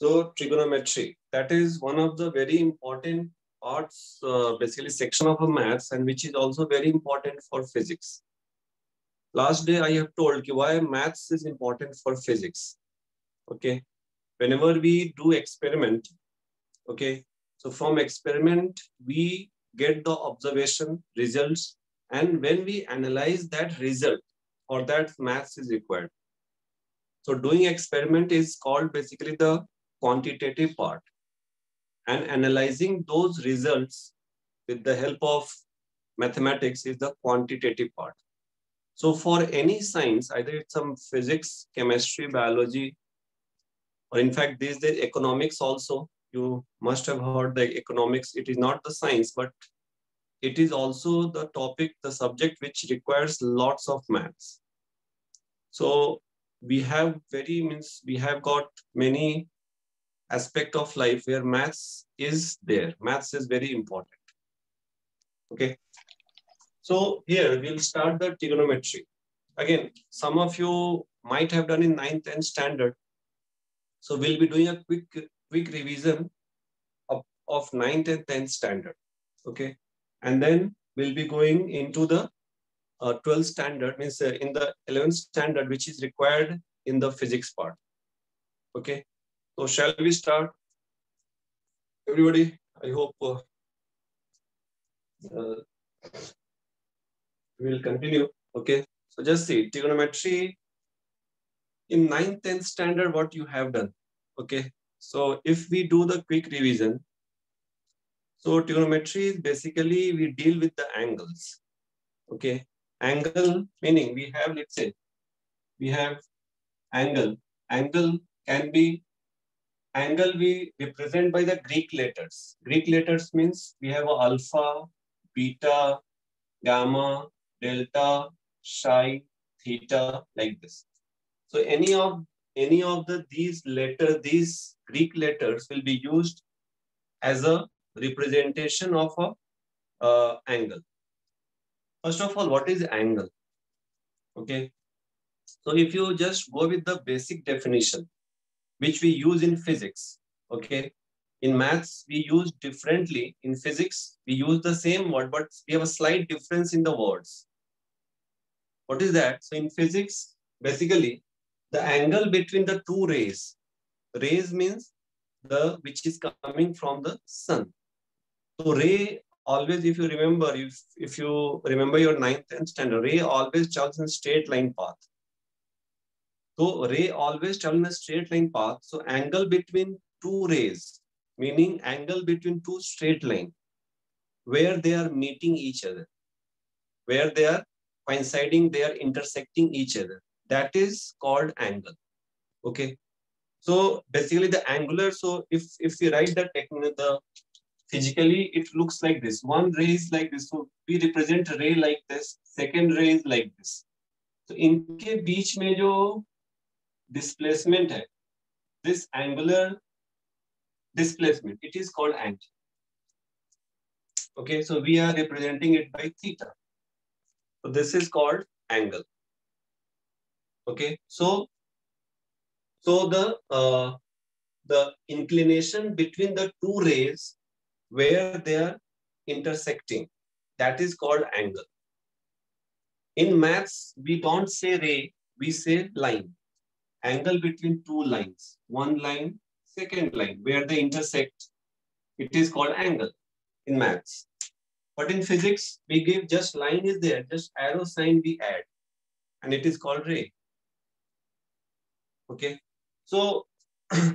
So trigonometry, that is one of the very important parts, basically section of a maths, and which is also very important for physics. Last day I have told you why maths is important for physics. Okay. Whenever we do experiment, okay, so from experiment, we get the observation results. And when we analyze that result, for that maths is required. So doing experiment is called basically the quantitative part. And analyzing those results with the help of mathematics is the quantitative part. So for any science, either it's some physics, chemistry, biology, or in fact, these days economics also, you must have heard the economics. It is not the science, but it is also the topic, the subject which requires lots of maths. So we have we have got many aspect of life where maths is there. Maths is very important. Okay. So here we'll start the trigonometry. Again, some of you might have done in 9th and standard. So we'll be doing a quick revision of 9th and 10th standard. Okay. And then we'll be going into the 12th standard, means in the 11th standard, which is required in the physics part. Okay. So shall we start? Everybody, I hope we will continue. Okay. So just see trigonometry in 9th, 10th standard, what you have done. Okay. So if we do the quick revision, so trigonometry is basically we deal with the angles. Okay. Angle meaning we have, let's say, we have angle. Angle can be angle we represent by the Greek letters. Greek letters means we have alpha, beta, gamma, delta, psi, theta, like this. So any of these Greek letters will be used as a representation of a angle. First of all, what is angle? Okay. So if you just go with the basic definition, which we use in physics, okay. In maths, we use differently. In physics, we use the same word, but we have a slight difference in the words. What is that? So in physics, basically, the angle between the two rays. Rays means the which is coming from the sun. So ray always, if you remember, if you remember your 9th and standard, ray always travels in straight line path. So ray always travels in a straight line path. So angle between two rays, meaning angle between two straight line, where they are meeting each other, where they are coinciding, they are intersecting each other. That is called angle. Okay. So basically the angular, so if we write the technique, the physically it looks like this. One ray is like this. So we represent a ray like this. Second ray is like this. So इनके बीच में जो displacement है, this angular displacement, it is called angle. Okay, so we are representing it by theta. So this is called angle. Okay, so the inclination between the two rays where they are intersecting, that is called angle. In maths, we don't say ray, we say line. Angle between two lines, one line, second line, where they intersect, it is called angle in maths. But in physics, we give just line is there, just arrow sign we add, and it is called ray. Okay, so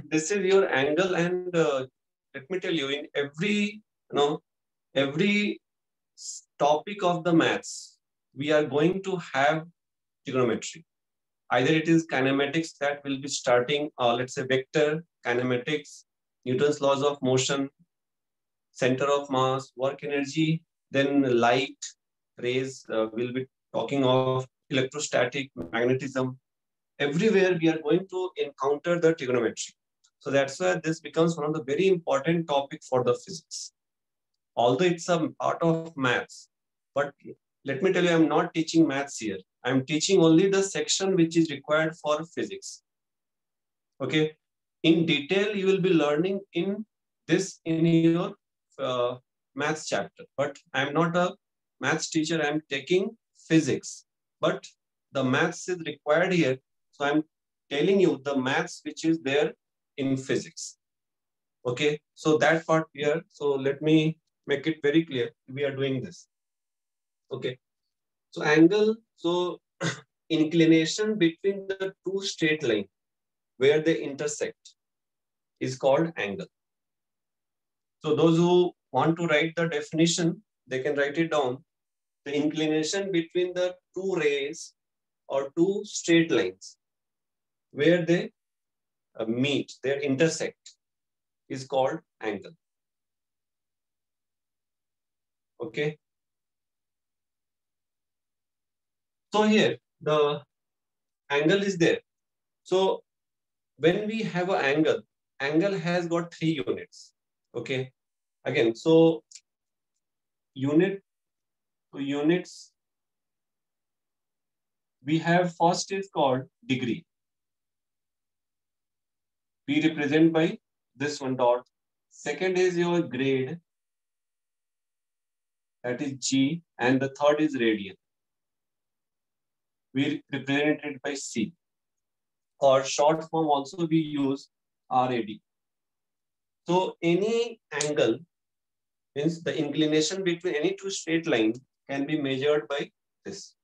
this is your angle, and let me tell you, in every topic of the maths, we are going to have trigonometry. Either it is kinematics that will be starting, let's say vector, kinematics, Newton's laws of motion, center of mass, work energy, then light, rays, we'll be talking of electrostatic, magnetism. Everywhere we are going to encounter the trigonometry. So that's why this becomes one of the very important topic for the physics. Although it's a part of maths, but let me tell you, I'm not teaching maths here. I'm teaching only the section which is required for physics. Okay. In detail, you will be learning in this in your maths chapter. But I'm not a maths teacher. I'm taking physics. But the maths is required here. So I'm telling you the maths which is there in physics. Okay. So that part here. So let me make it very clear. We are doing this. Okay. So angle. So inclination between the two straight lines where they intersect is called angle. So those who want to write the definition, they can write it down. The inclination between the two rays or two straight lines where they meet, they intersect is called angle. Okay. So here the angle is there. So when we have an angle has got 3 units. Okay. Again, so units we have first is called degree. We represent by this one dot. Second is your grade, that is G, and the third is radian. We represent it by C. Or short form also we use RAD. So any angle means the inclination between any two straight lines can be measured by this.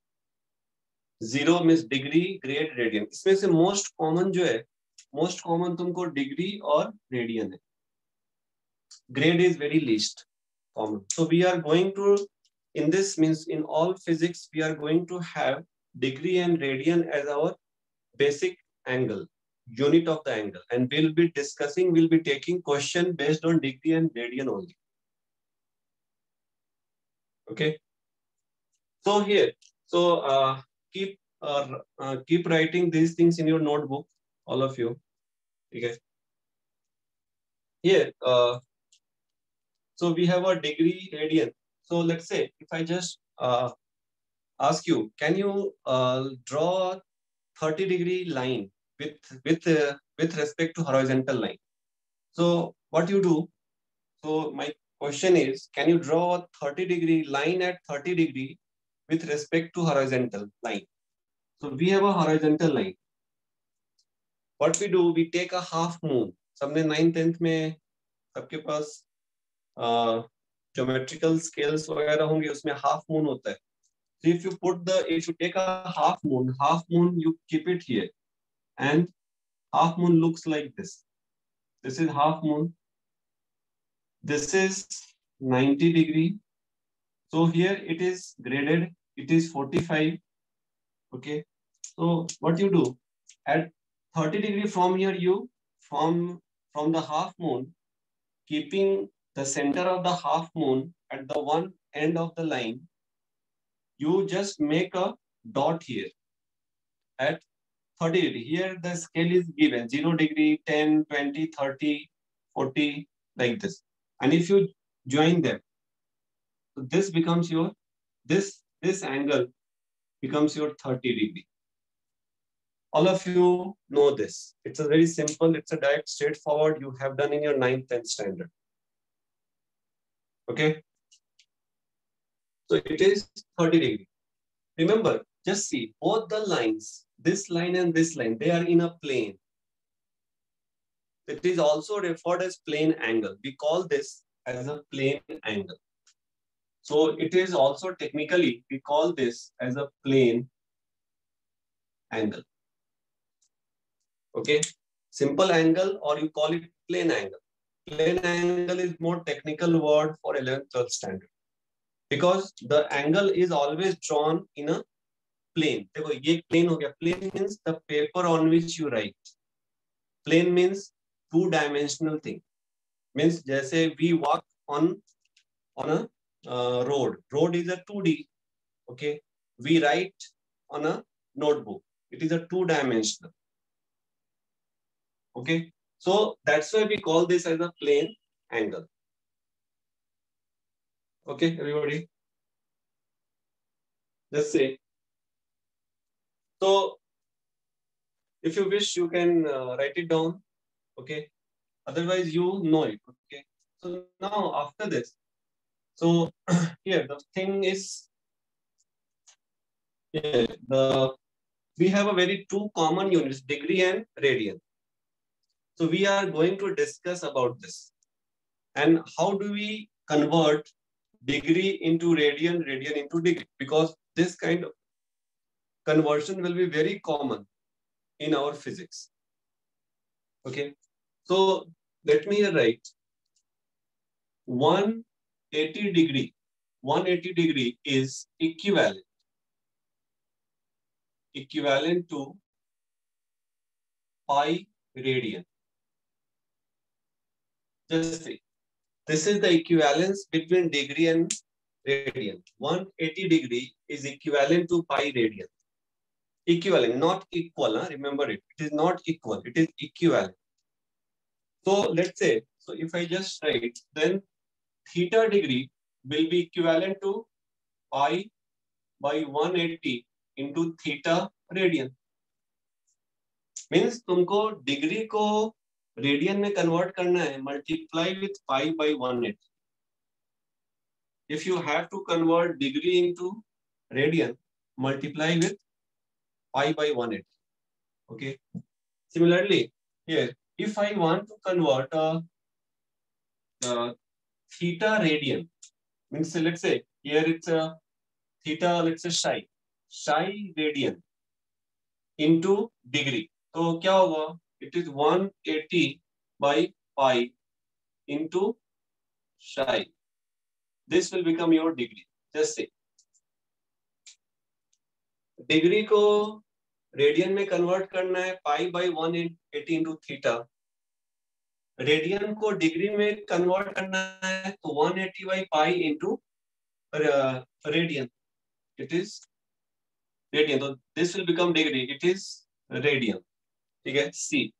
0 means degree, grade, radian. इसमें से most common जो है, most common तुमको degree और radian है. Grade is very least common. So we are going to, in this means in all physics, we are going to have degree and radian as our basic angle, unit of the angle. And we'll be discussing, we'll be taking question based on degree and radian only. Okay. So here, so keep writing these things in your notebook, all of you. Okay. Here, so we have a degree radian. So let's say if I just ask you, can you draw a 30-degree line with respect to horizontal line? So what you do? So my question is, can you draw a 30-degree line at 30 degree with respect to horizontal line? So we have a horizontal line. What we do? We take a half moon. सबने 9th 10th में सबके पास geometrical scales वगैरह होंगे, उसमें half moon होता है. So if you take a half moon, you keep it here, and half moon looks like this. This is half moon. This is 90 degree. So here it is graded. It is 45. Okay. So what you do at 30 degree from here, you from the half moon, keeping the center of the half moon at the one end of the line, you just make a dot here at 30 degree. Here the scale is given 0 degree, 10, 20, 30, 40, like this. And if you join them, so this becomes your, this angle becomes your 30 degree. All of you know this. It's a very simple, it's a direct, straightforward, you have done in your 9th, 10th standard. Okay. So it is 30 degree. Remember, just see both the lines, this line and this line, they are in a plane. It is also referred as plane angle. We call this as a plane angle. So it is also technically, we call this as a plane angle. Okay. Simple angle, or you call it plane angle. Plane angle is more technical word for 11th, 12th standard. Because the angle is always drawn in a plane. देखो ये plane हो गया. Plane means the paper on which you write. Plane means two-dimensional thing. Means जैसे we walk on a road. Road is a 2D. Okay. We write on a notebook. It is a two-dimensional. Okay. So that's why we call this as a plane angle. Okay, everybody. Let's say. So if you wish, you can write it down. Okay. Otherwise, you know it. Okay. So now after this, so here the thing is, yeah, we have a very two common units, degree and radian. So we are going to discuss about this and how do we convert degree into radian, radian into degree, because this kind of conversion will be very common in our physics. Okay. So let me write 180 degree. 180 degree is equivalent to pi radian. Just see. This is the equivalence between degree and radian. 180 degree is equivalent to pi radian. Equivalent, not equal. Huh? Remember it. It is not equal. It is equivalent. So let's say, so if I just write, then theta degree will be equivalent to pi by 180 into theta radian. Means तुमको degree को radian में convert करना है, multiply with pi by 180. If you have to convert degree into radian, multiply with pi by 180. Okay. Similarly, here, if I want to convert theta radian, means let's say here it's a theta, let's say psi radian into degree. तो क्या होगा? It is 180 by pi into psi. This will become your degree. Just say degree को radian में convert करना है, pi by 180 into theta. Radian को degree में convert करना है तो 180 by pi into radian. It is radian. तो this will become degree. It is radian. ठीक है. सी.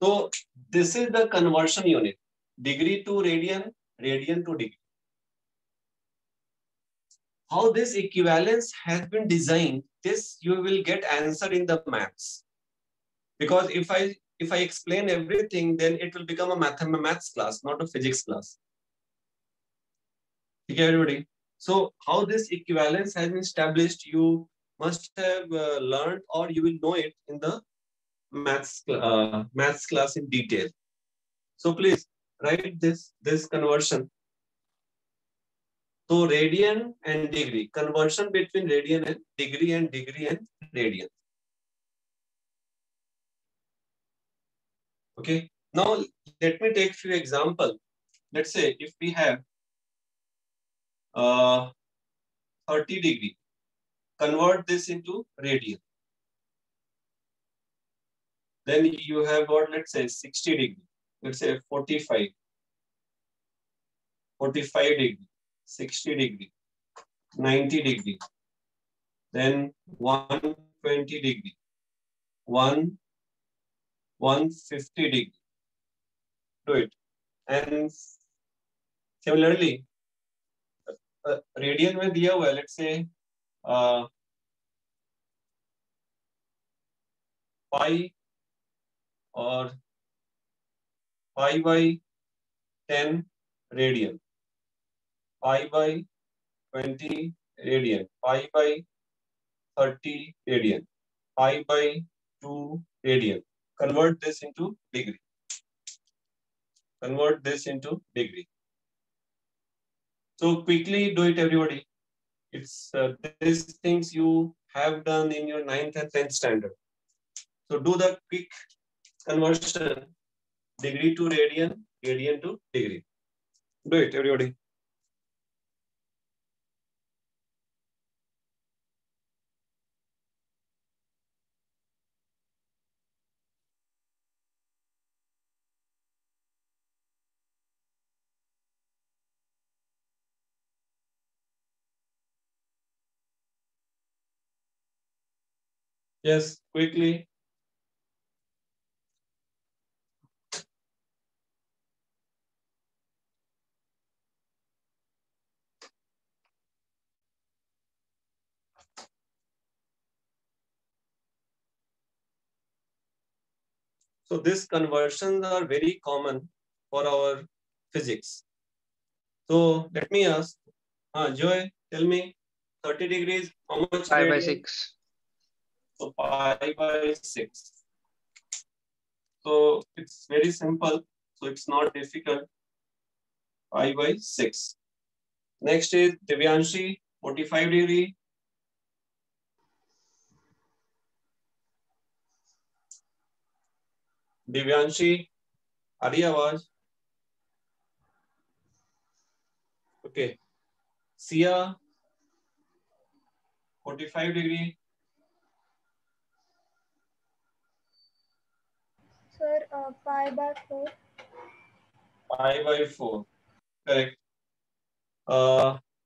तो this is the conversion unit. Degree to radian, radian to degree. How this equivalence has been designed, this you will get answer in the maths. Because if I explain everything, then it will become a maths class, not a physics class. Okay, everybody. So how this equivalence has been established, you must have learned, or you will know it in the maths class in detail. So please write this conversion. So radian and degree, conversion between radian and degree and radian. Okay. Now let me take few example. Let's say if we have 30 degree, convert this into radian. Then you have got, let's say 60 degree. Let's say 45 degree, 60 degree, 90 degree, then 120 degree, 150 degree. Do it. And similarly, radian में दिया हुआ है, let's say पाई और pi by 10 radian, pi by 20 radian, pi by 30 radian, pi by 2 radian. Convert this into degree. Convert this into degree. So quickly do it, everybody. It's these things you have done in your 9th and 10th standard. So do the quick conversion, degree to radian, radian to degree. Do it, everybody. Yes, quickly. So these conversions are very common for our physics. So let me ask, Joy, tell me 30 degrees, how much Pi by radian? 6. So pi by 6. So it's very simple. So it's not difficult. Pi by 6. Next is Divyanshi, 45 degree. Divyanshi, आ रही है आवाज? Okay. Sia, 45 degree. Sir, pi by 4. Pi by 4. Correct.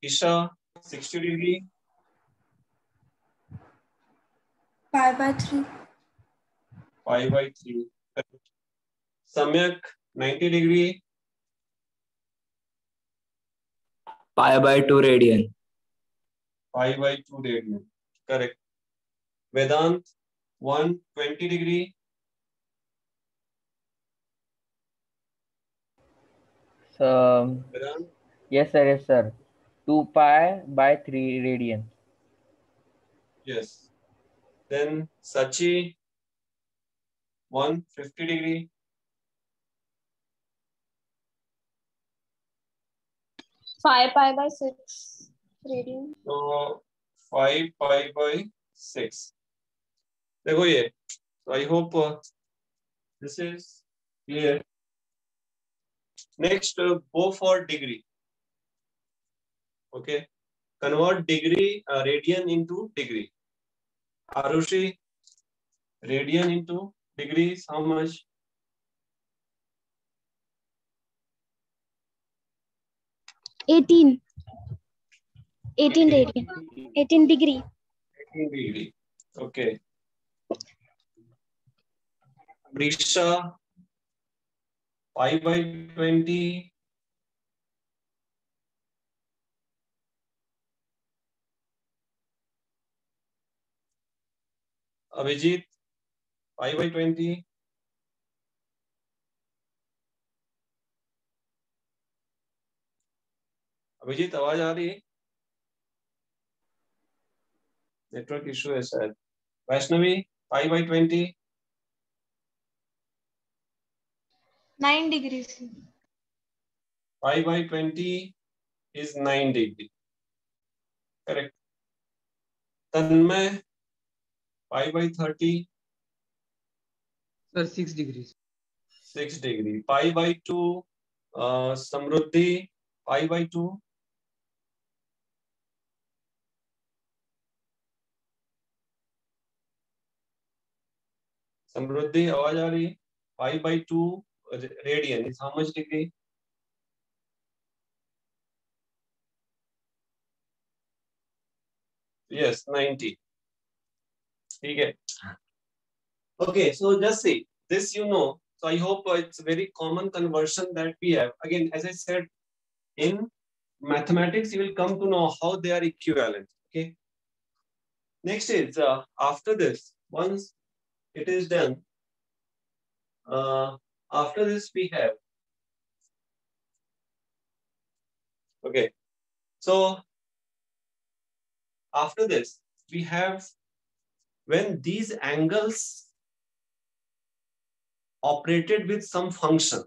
Isha, 60 degree. Pi by 3. Pi by 3. Correct. Samyak, 90 degree. Pi by 2 radian. Pi by 2 radian. Correct. Vedant, 120 degree. So, Vedant. yes, sir, yes, sir. 2 pi by 3 radian. Yes. Then Sachi, 150 degree. 5 pi by 6 radian. So 5 pi by 6. देखो ये. So I hope this is clear. Next, go for degree. Okay. Convert degree, radian into degree. Arushi, radian into degrees, how much? Eighteen radian. 18 degree. 18 degree. Okay. Risha, 5 by 20. Abhijit, 5 by 20. Abhijit आवाज आ रही है? Network issue है शायद. Vaishnavi, 5 by 20. 9 degrees. 5 by 20 is 9 degree. Correct. Tanmay, 5 by 30. Sir, 6 degrees. 6 degree. Pi by 2. Samruddhi, pi by 2. समृद्धि आवाज आ रही है? 5 by 2 radian is how much degree? Yes, 90. ठीक है. Okay, so just see this, you know. So I hope it's a very common conversion that we have. Again, as I said, in mathematics you will come to know how they are equivalent. Okay. Next is after this, once it is done, after this we have. Okay. So after this we have when these angles operated with some function.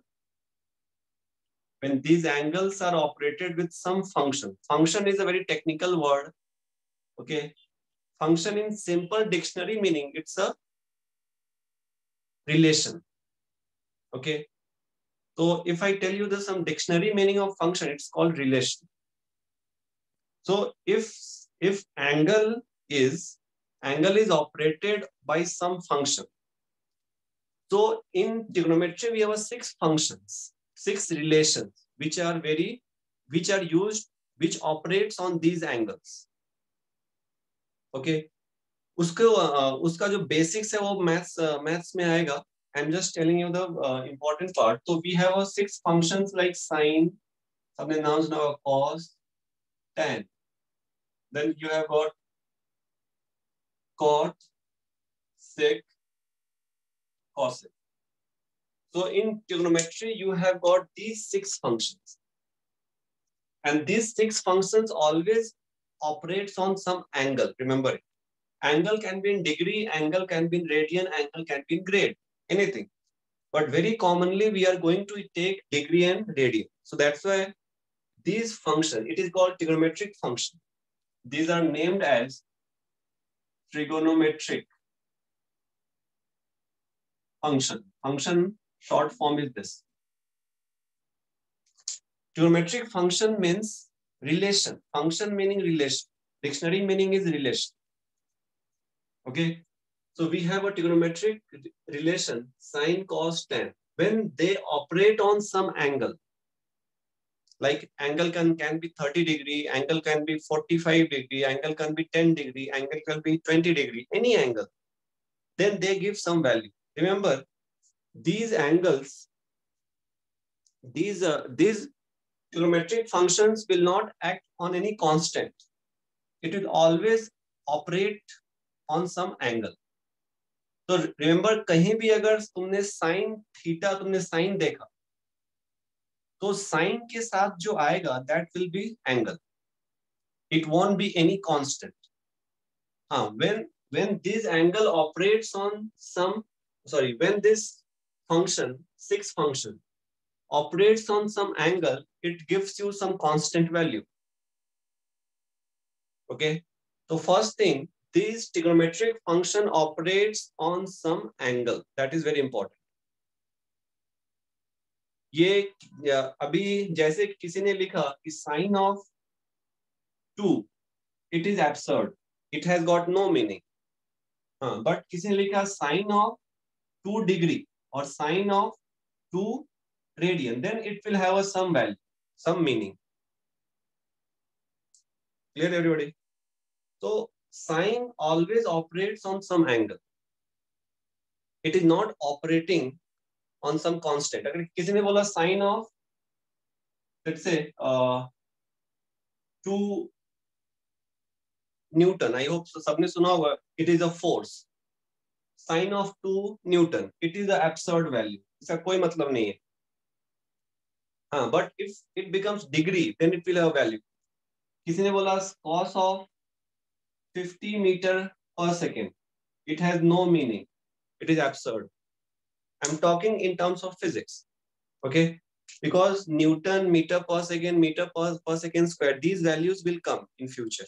When these angles are operated with some function. Function is a very technical word. Okay. Function in simple dictionary meaning, it's a relation. Okay. So if I tell you the some dictionary meaning of function, it's called relation. So if angle is operated by some function. So in trigonometry, we have 6 functions, 6 relations, which operates on these angles. Okay. उसका जो basics है वो maths में आएगा. I'm just telling you the important part. So we have 6 functions like sine, सबने नाम सुना होगा, cos, tan. Then you have got cot, sec, cosec. So in trigonometry, you have got these 6 functions. And these 6 functions always operates on some angle. Remember it. Angle can be in degree, angle can be in radian, angle can be in grade, anything. But very commonly, we are going to take degree and radian. So that's why these function, it is called trigonometric function. These are named as trigonometric function. Function short form is this. Trigonometric function means relation. Function meaning relation. Dictionary meaning is relation. Okay. So we have a trigonometric relation, sine, cos, tan. When they operate on some angle, like angle can be 30 degree, angle can be 45 degree, angle can be 10 degree, angle can be 20 degree, any angle, then they give some value. Remember, these angles, these trigonometric functions will not act on any constant. It will always operate on some angle. तो remember, कहीं भी अगर तुमने sine theta तुमने sign देखा, तो sign के साथ जो आएगा that will be angle. It won't be any constant. When this angle operates on some, when this function, 6 function, operates on some angle, it gives you some constant value. Okay. So first thing, this trigonometric function operates on some angle. That is very important. ये अभी जैसे किसी ने लिखा कि sin of 2, it is absurd. It has got no meaning. But किसी ने लिखा sin of 2 degree or sin of 2 radian, then it will have some value, some meaning. Clear, everybody? So sine always operates on some angle. It is not operating on some constant. अगर किसी ने बोला sine of, let's say 2 Newton, I hope so सबने सुना होगा, it is a force. Sine of 2 Newton, it is an absurd value. इसका कोई मतलब नहीं है. But if it becomes degree, then it will have value. किसी ने बोला cos of 50 meter per second, it has no meaning. It is absurd. I'm talking in terms of physics. Okay, because Newton, meter per second square, these values will come in future.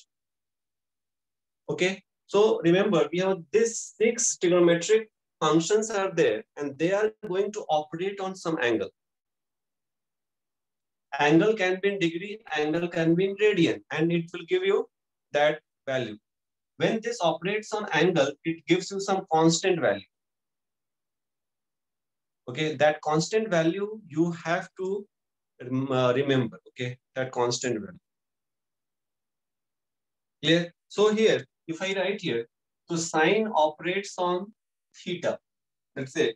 Okay, so remember, we have this 6 trigonometric functions are there, and they are going to operate on some angle. Angle can be in degree, angle can be in radian, and it will give you that value. When this operates on angle, it gives you some constant value. Okay, that constant value you have to remember. Okay, that constant value. Clear? So here, if I write here, so sine operates on theta. Let's say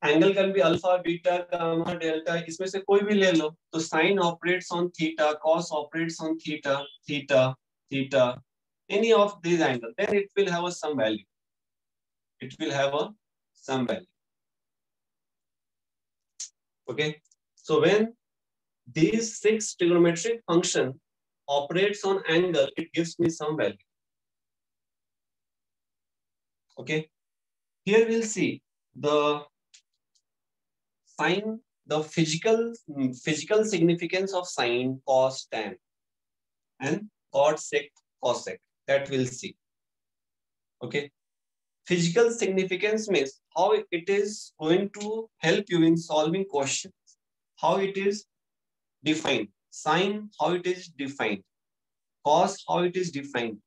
angle can be alpha, beta, gamma, delta. इसमें से कोई भी ले लो. तो sine operates on theta, cos operates on theta, theta, theta. Any of these angles, then it will have some value. It will have some value. Okay. So when these 6 trigonometric function operates on angle, it gives me some value. Okay. Here we'll see the sine, the physical significance of sine, cos, tan, and cot, sec, cosec. That we'll see. Okay. Physical significance means how it is going to help you in solving questions. How it is defined. Sine, how it is defined. Cos, how it is defined.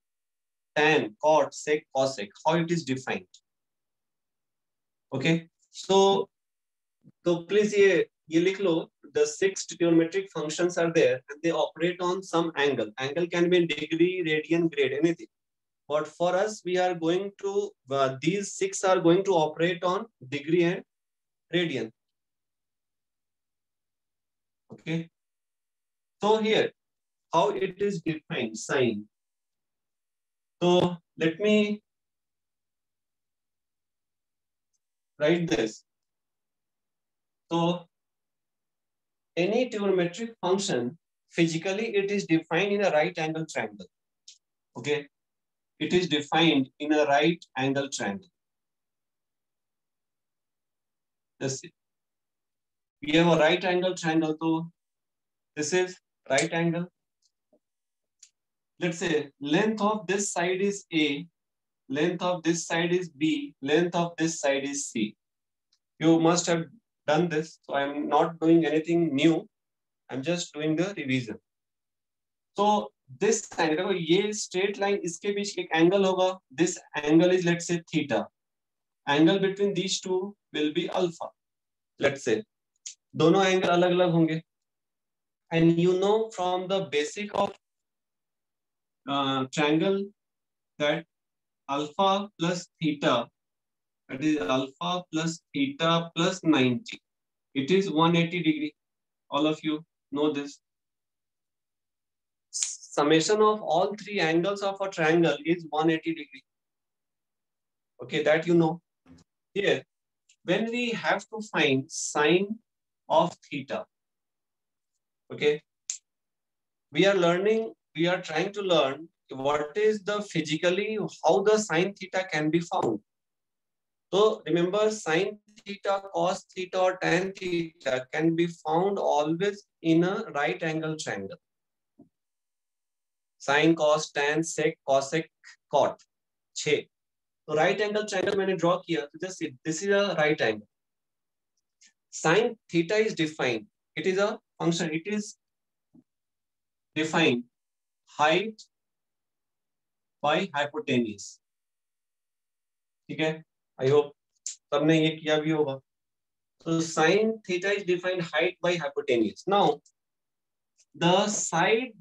Tan, cot, sec, cosec, how it is defined. Okay. So please ये लिख लो. The 6 trigonometric functions are there, and they operate on some angle. Angle can be in degree, radian, grade, anything. But for us, we are going to, these 6 are going to operate on degree and radian. Okay. So here, how it is defined, sine. So let me write this. So any trigonometric function, physically it is defined in a right angle triangle. Okay, it is defined in a right angle triangle. Let's see. We have a right angle triangle, so this is right angle. Let's say length of this side is A, length of this side is B, length of this side is C. You must have done this, so I'm not doing anything new. I'm just doing the revision. So this angle, ये straight line, इसके बीच एक angle होगा. This angle is, let's say, theta. Angle between these two will be alpha. Let's say दोनों angle अलग-अलग होंगे. And you know from the basic of triangle that alpha plus theta, that is alpha plus theta plus 90. It is 180 degree. All of you know this. Summation of all three angles of a triangle is 180 degree. Okay, that you know. Here, when we have to find sine of theta, okay, we are trying to learn what is the physically, how the sine theta can be found. So remember, sine theta, cos theta, or tan theta can be found always in a right angle triangle. Sine, cos, tan, sec, cosec, cot, 6. तो right angle triangle मैंने draw किया, तो just this is a right angle. Sin theta is defined. It is a function. It is defined height by hypotenuse. ठीक है? I hope सबने ये किया भी होगा. So sin theta is defined height by hypotenuse. Now, the side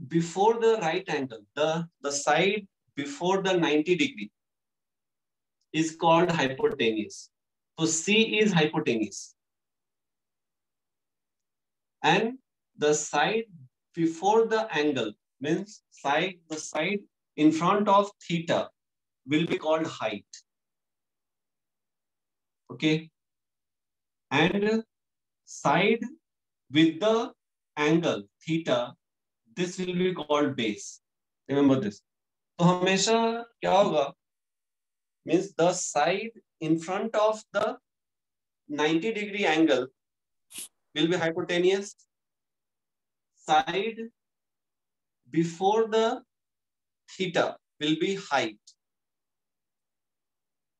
before the right angle, the side before the 90 degree is called hypotenuse. So C is hypotenuse. And the side before the angle means the side in front of theta will be called height. Okay. And side with the angle theta, this will be called base. Remember this. So हमेशा क्या होगा? Means the side in front of the 90 degree angle will be hypotenuse. Side before the theta will be height.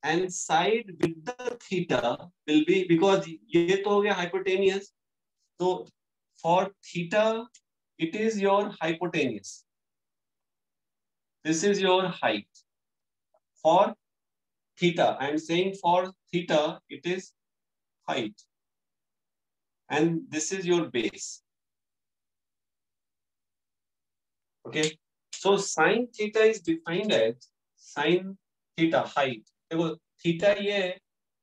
And side with the theta will be, because ये तो हो गया hypotenuse. So for theta, it is your hypotenuse. This is your height. For theta, I am saying for theta, it is height. And this is your base. Okay. So sin theta is defined as sin theta height. देखो theta ये है,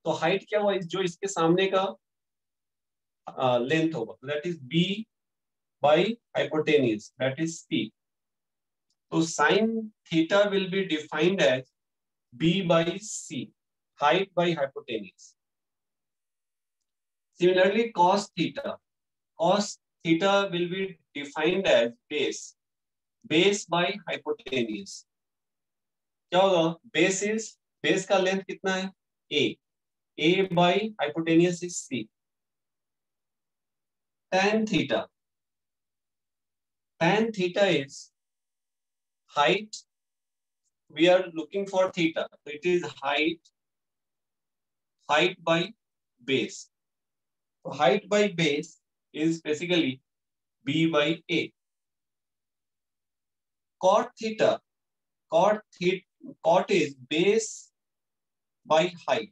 तो height क्या हुआ, जो इसके सामने का लेंथ होगा, that is b by hypotenuse, that is c. So sin theta will be defined as b by c, height by hypotenuse. Similarly, cos theta will be defined as base by hypotenuse. क्या होगा? Base का length कितना है? a by hypotenuse is c. Tan theta is height. We are looking for theta, so it is height by base. So height by base is basically b by a. Cot is base by height.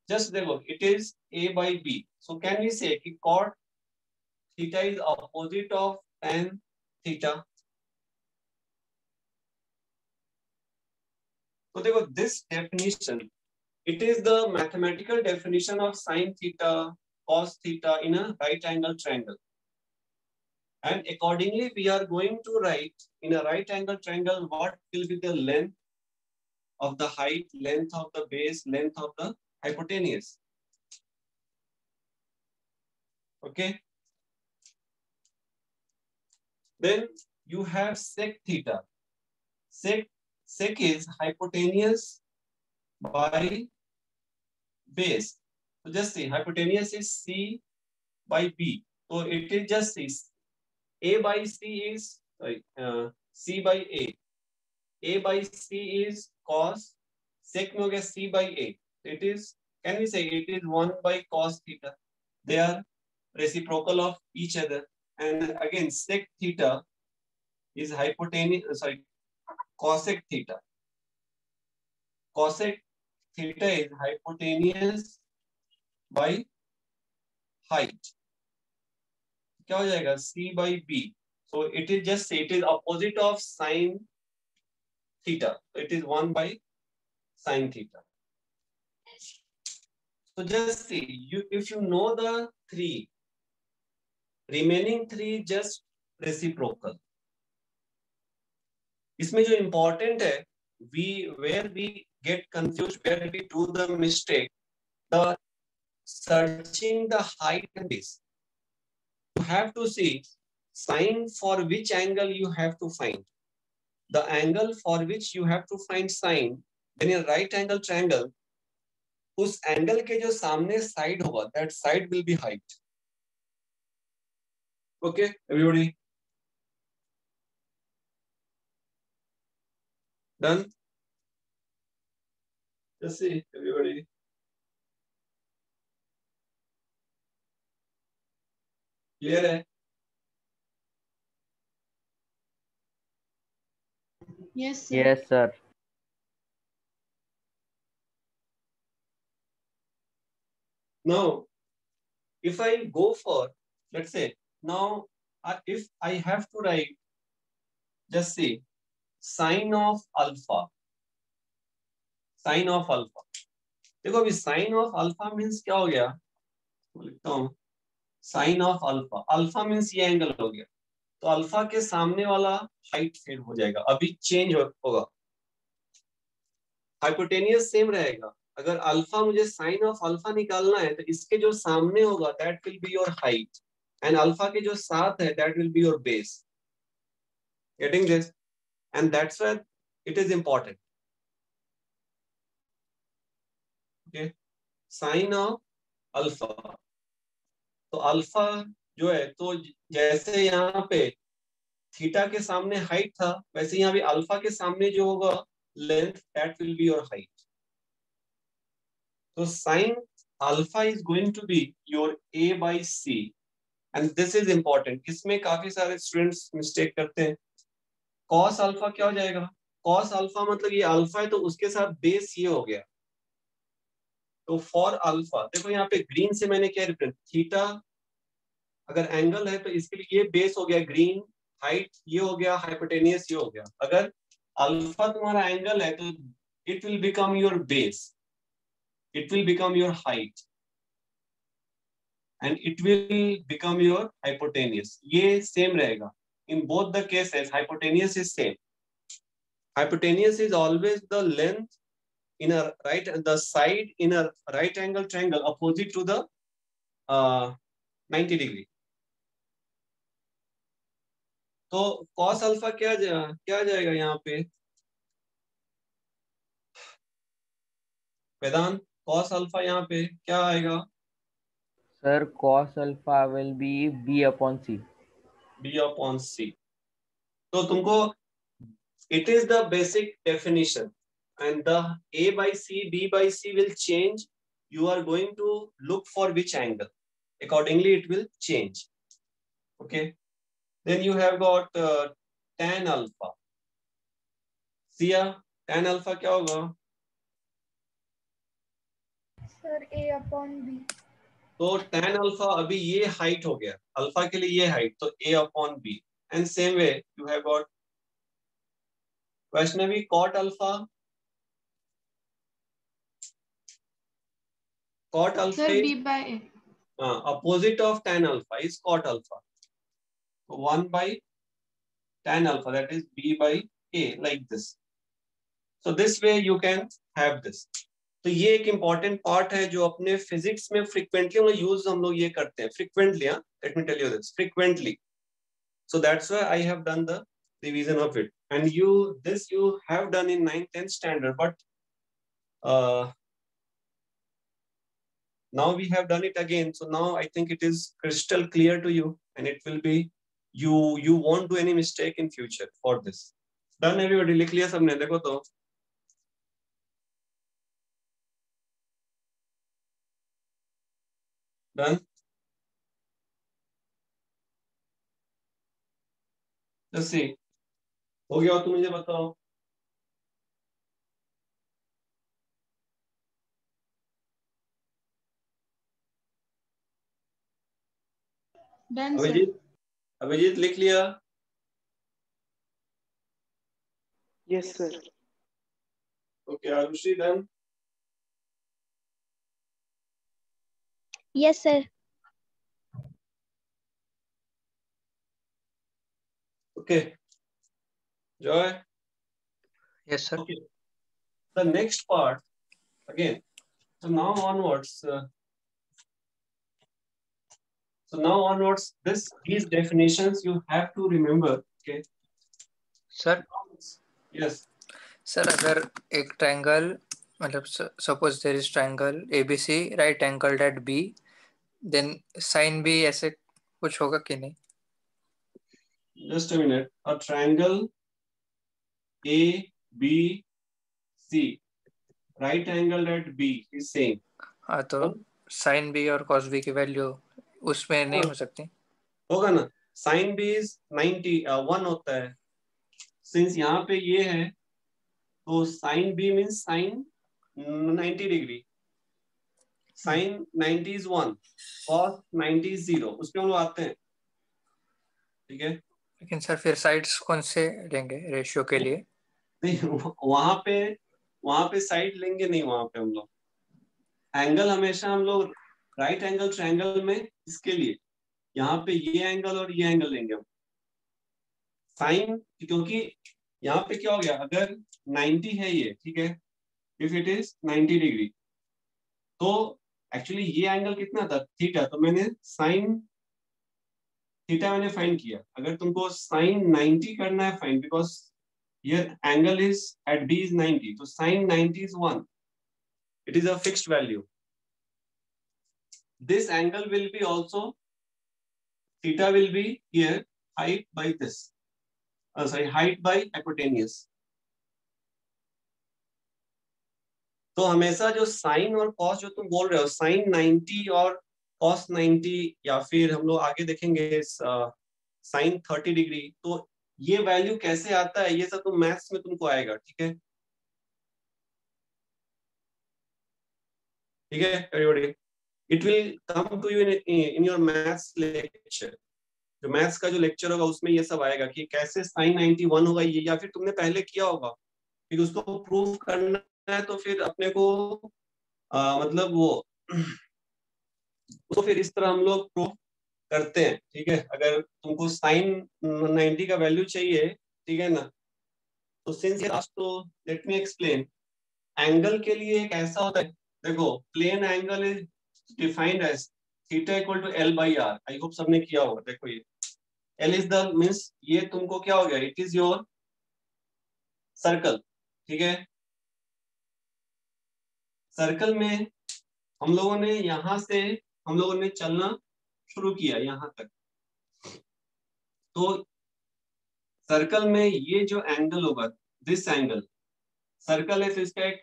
Just देखो, it is a by b. So can we say कि cot theta is opposite of tan theta? So देखो, this definition, it is the mathematical definition of sin theta, cos theta in a right angle triangle. And accordingly, we are going to write in a right angle triangle what will be the length of the height, length of the base, length of the hypotenuse. Okay. Then you have sec theta. Sec is hypotenuse by base. So just see, hypotenuse is C by B. So it is just this. A by C is C by A. A by C is cos. Sec में हो गया C by A. It is, can we say it is 1 by cos theta. They are reciprocal of each other. And again, sec theta is hypotenuse, cosec theta. Cosec theta is hypotenuse by height. क्या हो जाएगा? C by B. So it is just, it is opposite of sin theta. So it is 1 by sin theta. So just see, if you know the three, remaining three just reciprocal. इसमें जो important है, where we get confused, where we do the mistake, the searching the height and base. You have to see sine for which angle you have to find. The angle for which you have to find sine, then in right angle triangle, उस angle के जो सामने side होगा, that side will be height. Okay, everybody? Done? Just see, everybody. Clear है? Yes, sir. Yes, sir. Now, if I go for, let's say, now if I have to write, just see, sine of alpha. Sine of alpha. देखो अभी sine of alpha means क्या हो गया? लिखता हूं sine of alpha. Alpha means ये angle हो गया, तो अल्फा के सामने वाला हाइट फेड हो जाएगा, अभी चेंज होगा. हाइपोटेनियस सेम रहेगा. अगर अल्फा मुझे साइन ऑफ अल्फा निकालना है तो इसके जो सामने होगा that will be your height, and alpha के जो साथ है that will be your base. Getting this? And that's why it is important. Okay, sine of alpha. तो अल्फा जो है, तो जैसे यहाँ पे थीटा के सामने हाइट था, वैसे यहाँ भी अल्फा के सामने जो होगा length, that will be your height. तो sine alpha is going to be your a by c, and this is important. इसमें काफी सारे स्टूडेंट्स मिस्टेक करते हैं. कॉस अल्फा क्या हो जाएगा? कॉस अल्फा मतलब ये अल्फा है तो उसके साथ बेस ये हो गया. तो फॉर अल्फा देखो यहाँ पे ग्रीन से मैंने क्या रिप्रेजेंट, थीटा अगर एंगल है तो इसके लिए ये बेस हो गया ग्रीन, हाइट ये हो गया, हाइपोटेनियस ये हो गया. अगर अल्फा तुम्हारा एंगल है तो it will become your base, it will become your height, and it will become your hypotenuse. ये सेम रहेगा in both the cases. Hypotenuse is same. Hypotenuse is always the length in a right, the side in a right angle triangle opposite to the 90 degree. तो cos alpha क्या जाएगा यहाँ पे? वेदांत, cos alpha यहाँ पे क्या आएगा? Sir, cos alpha will be B upon C. B upon C. तो तुमको it is the basic definition, and the A by C, B by C will change. You are going to look for which angle. Accordingly, it will change. Okay. Then you have got tan alpha. Sia, tan alpha क्या होगा? Sir, A upon B. तो tan alpha अभी ये height हो गया, alpha के लिए ये height, तो A upon B. And same way you have got Vaishnavi, cot alpha. Cot alpha Sir, is B by A. opposite of tan alpha is cot alpha. So 1 by tan alpha, that is B by A, like this. So this way you can have this. तो ये एक important part है जो अपने physics में frequently use हम लोग ये करते हैं, frequently. Let me tell you this, frequently. So that's why I have done the revision of it, and this you have done in 9th 10th standard, but now we have done it again. So now I think it is crystal clear to you, and it will be, you won't do any mistake in future for this. Done everybody? लिख लिया सबने? देखो तो. Done? Let's see. हो गया? तो मुझे बताओ. Done, sir. अभिजीत लिख लिया? Yes, sir. Okay, Arushi, done? Yes, sir. Okay. Joy? Yes, sir. Okay. The next part, again, so now onwards, these definitions you have to remember. Okay. Sir. Yes. Sir, अगर एक triangle, मतलब suppose there is triangle ABC right angled at B, then sin B ऐसे कुछ होगा कि नहीं? Just a minute. A triangle ABC right angled at B is same. हाँ, तो sin B और cos B की वैल्यू उसमें नहीं हो सकती? होगा ना. sin B is 90 1 होता है. Since यहाँ पे ये है, तो sin B means sin 90 degree. sin 90 is 1, cos 90 is 0. उसमें हम लोग आते हैं. ठीक है. लेकिन सर फिर साइड्स कौन से लेंगे रेशियो के लिए? नहीं, वहां पे साइड लेंगे नहीं. वहां पे हम लोग एंगल हमेशा हम लोग राइट एंगल ट्रायंगल में इसके लिए यहाँ पे ये एंगल और ये एंगल लेंगे हम. साइन, क्योंकि यहाँ पे क्या हो गया, अगर 90 है ये, ठीक है, इफ इट इज 90 डिग्री, तो एक्चुअली ये एंगल कितना था, थीटा. तो मैंने साइन थीटा मैंने फाइंड किया. अगर तुमको साइन 90 करना है फाइंड, बिकॉज ये angle is at B is 90, तो sine 90 is 1. It is a fixed value. This angle will be also, theta will be here, height by this. Height by hypotenuse. तो हमेशा जो साइन और cos जो तुम बोल रहे हो, साइन 90 और कॉस 90, या फिर हम लोग आगे देखेंगे साइन 30 डिग्री, तो ये वैल्यू कैसे आता है, ये सब तुम मैथ्स में तुमको आएगा. ठीक है, ठीक है everybody. It will come to you in your maths lecture. जो मैथ्स का जो लेक्चर होगा उसमें ये सब आएगा कि कैसे साइन 91 होगा ये, या फिर तुमने पहले किया होगा. फिर उसको प्रूव करना है तो फिर अपने को मतलब वो उसको फिर इस तरह हम लोग प्रूव करते हैं. ठीक है, अगर तुमको साइन 90 का वैल्यू चाहिए, ठीक है ना, तो सिंस तो लेट मी एक्सप्लेन. एंगल के लिए एक ऐसा होता है, देखो, plane angle is defined as theta equal to L by R. I hope सबने किया होगा. देखो ये L इज द मीन्स, ये तुमको क्या हो गया, इट इज योर सर्कल. ठीक है, सर्कल में हम लोगों ने यहां से हम लोगों ने चलना शुरू किया यहां तक. तो सर्कल में ये जो एंगल होगा, दिस एंगल, सर्कल है तो इसका एक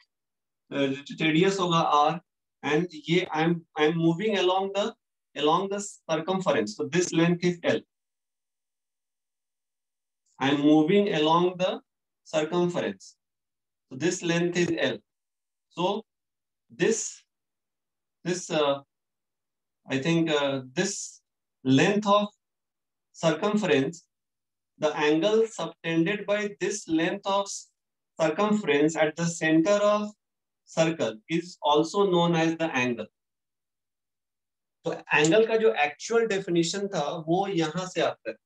रेडियस होगा R, and ये I'm moving along the circumference, so this length is L. I'm moving along the circumference, so this length is L. So this I think this length of circumference, the angle subtended by this length of circumference at the center of circle is also known as the angle. तो angle का जो actual definition था वो यहां से आता है,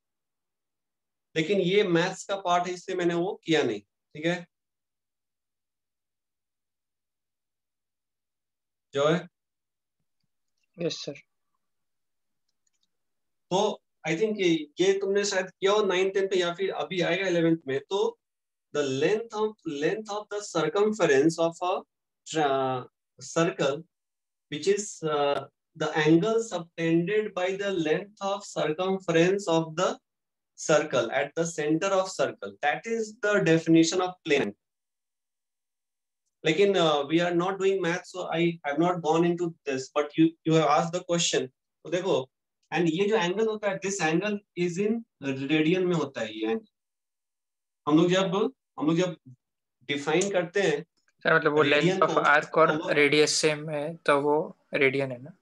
लेकिन ये मैथ्स का पार्ट है इससे मैंने वो किया नहीं. ठीक है, जो है यस सर। तो आई थिंक ये तुमने शायद किया हो 9th 10th पे या फिर अभी आएगा 11th में। तो the length of the circumference of a circle, which is the angle subtended by the length of circumference of the circle at the center of circle, that is the definition of plane. लेकिन we are not doing math, so I have not gone into this, but you have asked the question. तो देखो, and ये जो angle होता है, this angle is in radian में होता है ये एंगल। हम लोग जब डिफाइन करते हैं सर मतलब वो रेडियन लेंथ ऑफ को, आर्क और रेडियस सेम है तो वो रेडियन है ना?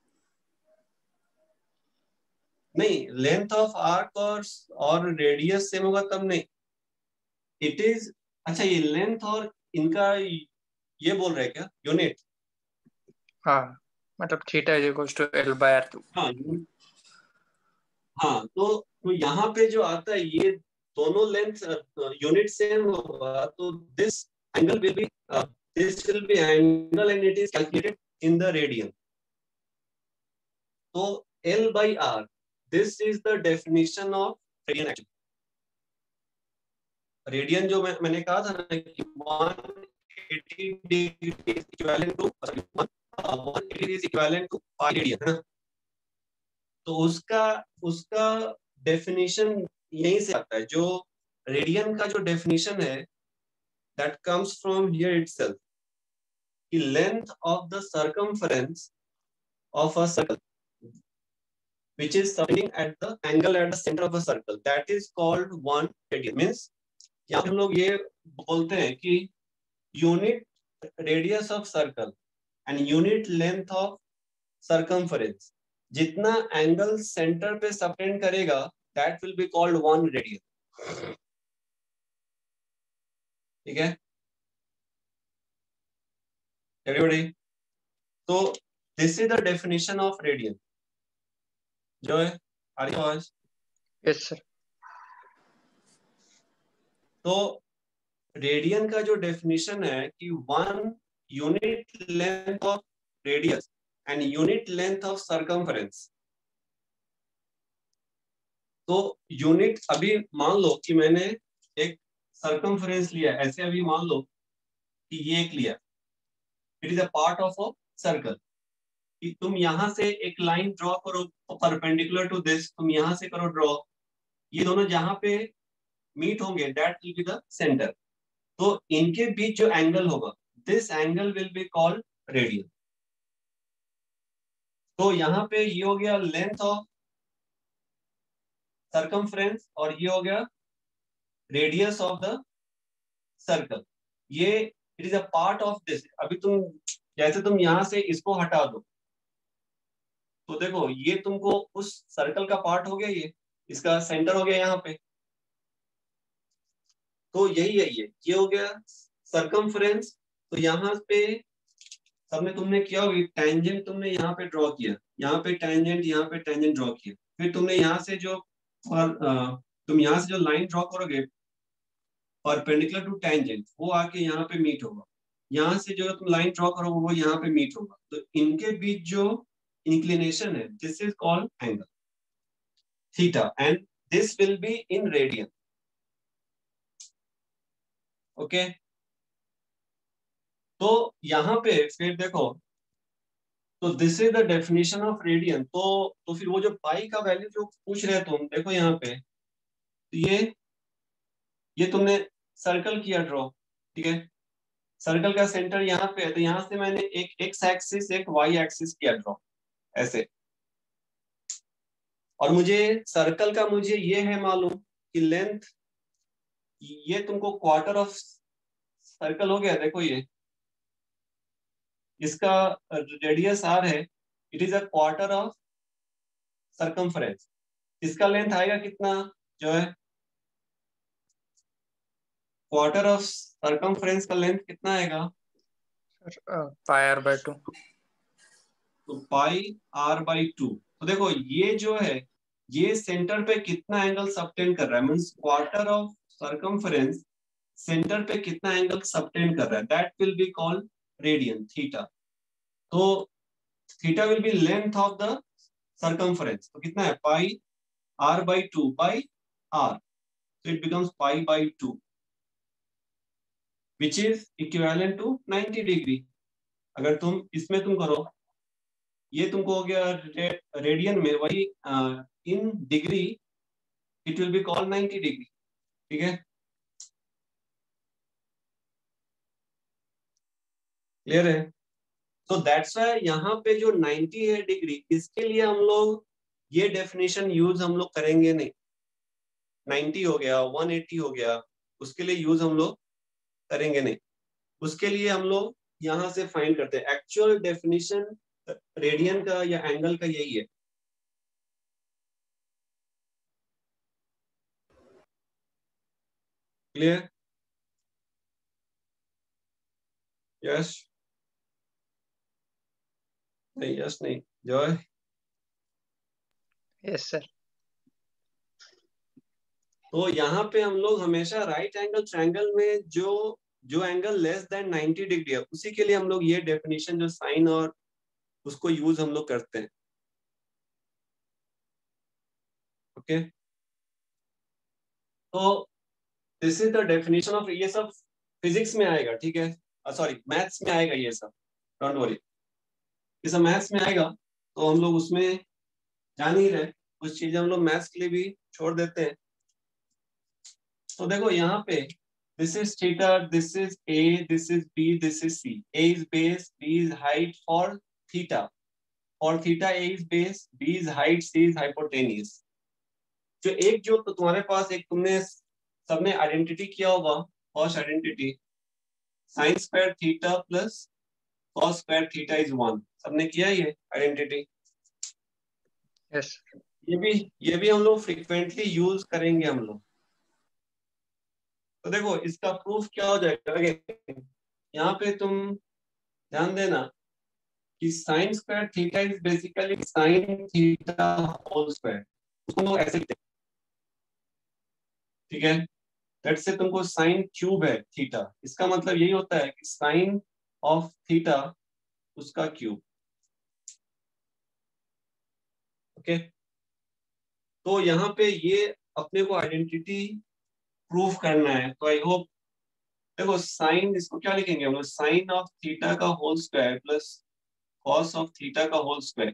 नहीं, लेंथ ऑफ आर्क और रेडियस सेम होगा तब नहीं, इट इज, अच्छा ये लेंथ और इनका ये बोल रहे हैं क्या, यूनिट? हाँ मतलब theta is equal to L/R2। हाँ हाँ, तो यहाँ पे जो आता है ये दोनों लेंथ यूनिट सेम होगा, तो this angle will be angle and it is calculated in the radian. तो L/R, this is the definition of radian. Radian जो मैंने कहा था ना कि 180 degree equivalent to 180 degree equivalent to pi radian है ना। तो उसका डेफिनेशन यहीं से आता है, जो रेडियन का जो डेफिनेशन है that comes from here itself, कि length of the circumference of a circle which is subtending at the angle at the center of a circle, that is called 1 radian। means यहाँ हम लोग ये बोलते हैं कि unit radius of circle and unit length of circumference, जितना angle centre पे subtend करेगा that will be called 1 radian. ठीक है एवरीबॉडी? तो this is the definition of radian. जो है आवाज? Yes sir. तो रेडियन का जो डेफिनेशन है कि 1 unit length of radius and unit length of circumference. तो यूनिट, अभी मान लो कि मैंने एक सर्कमफरेंस लिया, ऐसे अभी मान लो कि ये एक लिया, it is a part of a circle, कि तुम यहां से एक लाइन ड्रॉ करो परपेंडिकुलर टू दिस, तुम यहां से करो ड्रॉ, ये दोनों जहां पे मीट होंगे that will be the centre. तो इनके बीच जो एंगल होगा, this angle will be called radian. तो यहाँ पे ये हो गया लेंथ ऑफ सर्कमफ्रेंस और ये हो गया रेडियस ऑफ द सर्कल। ये it is a part of this. अभी तुम जैसे तुम यहां से इसको हटा दो, तो देखो ये तुमको उस सर्कल का पार्ट हो गया, ये इसका सेंटर हो गया यहाँ पे। तो यही है, ये हो गया सर्कमफ्रेंस। तो यहाँ पे सबने तुमने किया होगी, टेंजेंट तुमने यहाँ पे ड्रॉ किया, यहाँ पे टेंजेंट ड्रॉ किया, फिर तुमने यहाँ से जो तुम यहाँ से जो लाइन ड्रॉ करोगे परपेंडिकुलर टू टेंजेंट, वो आके यहाँ पे मीट होगा। यहाँ से जो तुम लाइन ड्रॉ करोगे वो यहाँ पे मीट होगा। तो इनके बीच जो इंक्लिनेशन है, this is called angle theta and this will be in radian. Okay, तो यहाँ पे फिर देखो, तो this is the definition of radian. तो फिर वो जो पाई का वैल्यू जो पूछ रहे तुम, देखो यहाँ पे, तो ये तुमने सर्कल किया ड्रॉ, ठीक है, सर्कल का सेंटर यहाँ पे है, तो यहाँ से मैंने एक एक्स एक्सिस एक वाई एक्सिस किया ड्रॉ ऐसे, और मुझे सर्कल का मुझे ये है मालूम कि लेंथ, ये तुमको क्वार्टर ऑफ सर्कल हो गया। देखो ये इसका रेडियस आर है, it is a quarter of circumference. इसका लेंथ आएगा कितना, जो है क्वार्टर ऑफ सर्कमफरेंस का लेंथ कितना आएगा? πr/2। तो πr/2। तो देखो ये जो है, ये सेंटर पे कितना एंगल सबटेंड कर रहा है, means quarter of circumference centre पे कितना एंगल सबटेंड कर रहा है, that will be called radian theta. तो theta will be length of the circumference, तो कितना है pi r by 2 by r, so it becomes pi by 2 which is equivalent to 90 degree. अगर तुम इसमें तुम करो, ये तुमको हो गया रेडियन में, वही in degree it will be called 90 degree. ठीक है, क्लियर है? तो दैट्स व्हाई यहाँ पे जो 90 है डिग्री, इसके लिए हम लोग ये डेफिनेशन यूज हम लोग करेंगे नहीं। 90 हो गया, 180 हो गया, उसके लिए यूज हम लोग करेंगे नहीं। उसके लिए हम लोग यहाँ से फाइंड करते हैं। एक्चुअल डेफिनेशन रेडियन का या एंगल का यही है। क्लियर? यस नहीं, यस नहीं, जॉय। Yes sir. तो यहाँ पे हम लोग हमेशा राइट एंगल ट्रायंगल में जो एंगल लेस देन 90 डिग्री है, उसी के लिए हम लोग ये डेफिनेशन जो साइन और उसको यूज हम लोग करते हैं। ओके, तो this is the definition of, ये सब फिजिक्स में आएगा, ठीक है, सॉरी मैथ्स में आएगा ये सब, डोंट वरी, ये सब मैथ्स में आएगा। तो हम लोग उसमें जान ही रहे, कुछ चीजें हम लोग मैथ्स के लिए भी छोड़ देते हैं। तो देखो यहाँ पे this is theta, this is A, this is B, this is C. A is base, B is height for theta. For theta A is base, B is height, C is hypotenuse. जो तो तुम्हारे पास एक तुमने सबने identity किया होगा, first identity sin square theta plus cos square theta is 1, सबने किया ये आइडेंटिटी? यस। ये भी हम लोग फ्रीक्वेंटली यूज करेंगे हम लोग। तो देखो इसका प्रूफ क्या हो जाएगा, अगेन यहाँ पे तुम ध्यान देना कि sine square theta is basically sine theta whole square, उसको लोग ऐसे लिखते हैं। ठीक है, लेट्स से तुमको साइन क्यूब है थीटा, इसका मतलब यही होता है कि साइन ऑफ थीटा उसका क्यूब। ओके, तो यहाँ पे ये अपने को आइडेंटिटी प्रूफ करना है। तो आई होप, देखो साइन, इसको क्या लिखेंगे हम लोग, साइन ऑफ थीटा का whole square plus cos of theta का whole square,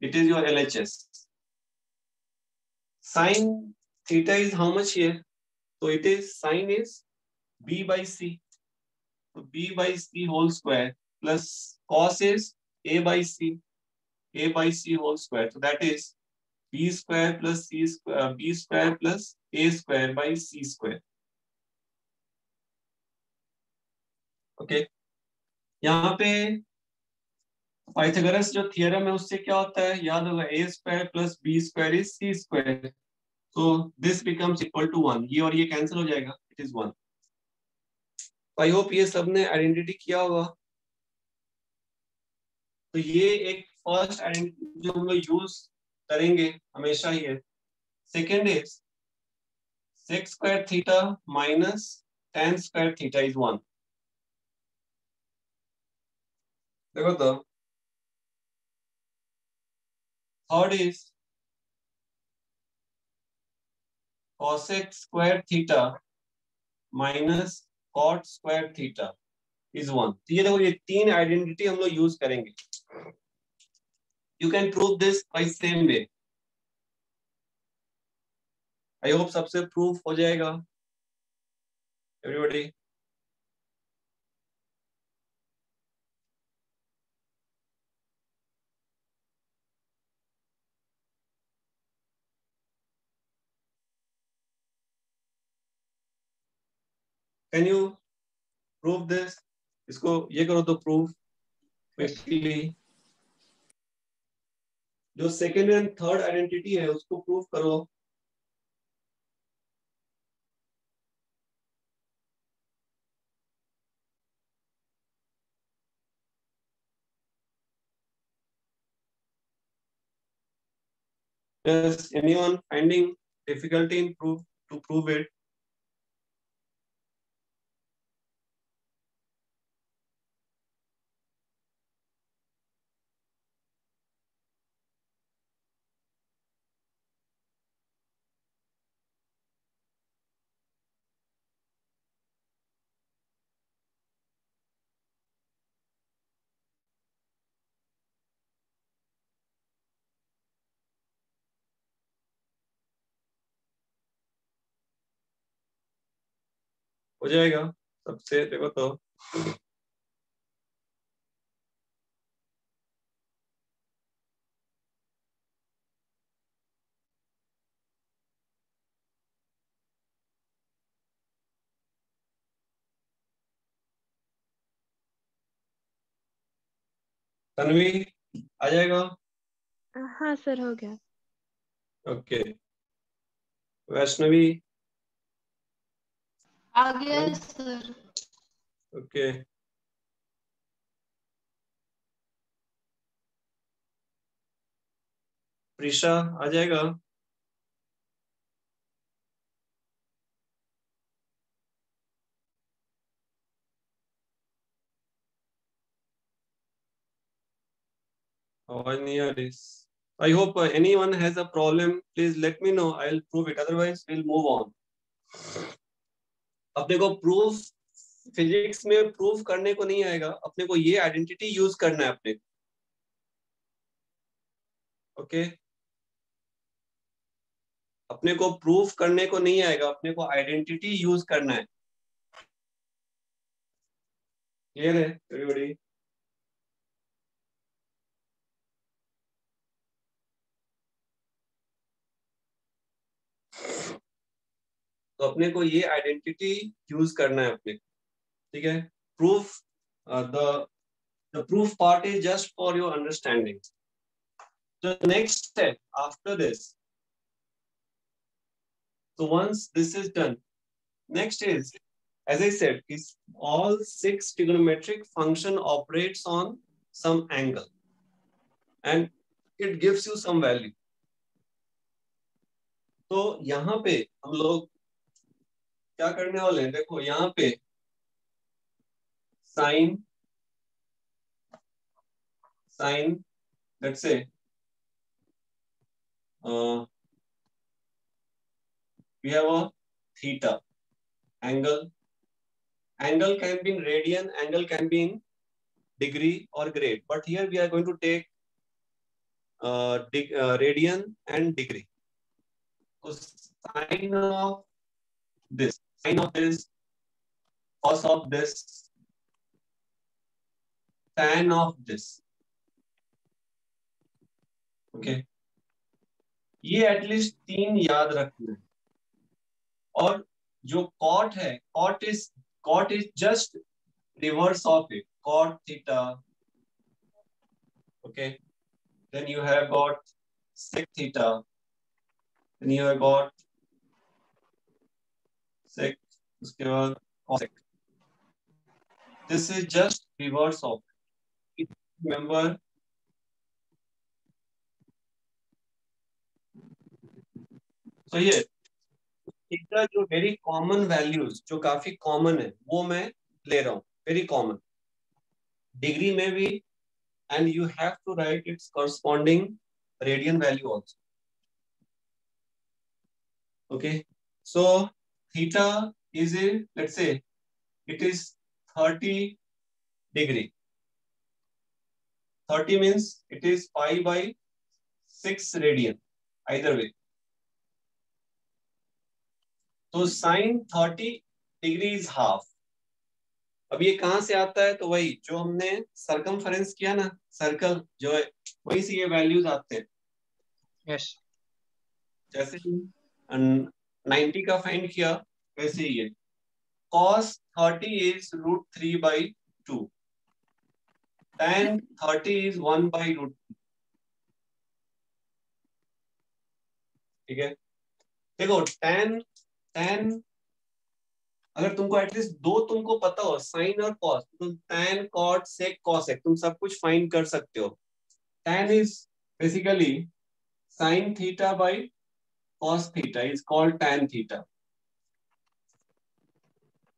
it is your LHS. Sin theta is how much here? So it is, sin is B by C. So B by C whole square plus cos is A by C. A by C whole square. So that is B square plus C square, B square plus A square by C square. Okay. यहाँ पे Pythagoras जो theorem है उससे क्या होता है, याद होगा, a square plus b square is c square, so this becomes equal to 1, ये और ये कैंसिल हो जाएगा, it is 1। आई होप ये सबने आइडेंटिटी किया होगा। तो ये एक फर्स्ट आइडेंटिटी जो हम लोग यूज करेंगे हमेशा ही है। Second is sec square theta minus tan square theta is 1। देखो तो third is cosec square theta minus cot square theta is 1। तो ये देखो, ये तीन आइडेंटिटी हम लोग यूज करेंगे। You can prove this by same way. I hope सबसे प्रूफ हो जाएगा everybody. Can you prove this? इसको ये करो तो प्रूफ क्विकली। जो सेकेंड एंड थर्ड आइडेंटिटी है उसको प्रूव करो। Is anyone finding difficulty in to prove it? हो जाएगा सबसे, देखो तो तन्वी आ जाएगा? हाँ सर, हो गया। ओके, वैष्णवी? आ गया सर। ओके, प्रीशा आ जाएगा? आवाज नहीं आ रही। I hope anyone has a problem, please let me know. I'll prove it. Otherwise, we'll move on. अपने को प्रूफ, फिजिक्स में प्रूफ करने को नहीं आएगा, अपने को ये आइडेंटिटी यूज करना है अपने को। ओके, अपने को प्रूफ करने को नहीं आएगा, अपने को आइडेंटिटी यूज करना है। क्लियर है एवरीबॉडी? तो अपने को ये आइडेंटिटी यूज करना है अपने को, ठीक है? Proof, the proof part is just for your understanding. The next step after this, so once this is done, next is, as I said, is all 6 trigonometric function operates on some angle and it gives you some value. तो यहाँ पे हम लोग क्या करने वाले हैं, देखो यहाँ पे sign, let's say we have a theta angle can be in radian, angle can be in degree or grade, but here we are going to take radian and degree. So sine of this, cos of this, tan of this. Okay, ये at least 3 याद रखना है। और जो cot है, cot is just reverse of it, cot theta. Okay, then you have got sec theta, then you have got sec, उसके बाद cosec. This is just reverse of it. Remember, so here theta जो very common values, जो काफी common है, वो मैं ले रहा हूँ, वेरी कॉमन, डिग्री में भी, and you have to write its corresponding radian value also. Okay, so theta is a, let's say it is 30 degree. 30 means it is pi by 6 radian, either way. तो sign 30 degree is half. अब ये कहां से आता है, तो वही जो हमने सरकमफरेंस किया ना, सर्कल जो है, वही से ये वैल्यूज आते हैं। यस, जैसे 90 का फाइंड किया वैसे ही है। cos 30 is √3/2, tan 30 is 1/√3। ठीक है, देखो tan अगर तुमको एटलीस्ट दो तुमको पता हो, साइन और कॉस, तुम tan, cot, sec, cosec तुम सब कुछ फाइंड कर सकते हो। tan is basically sin theta by cos theta is called tan theta.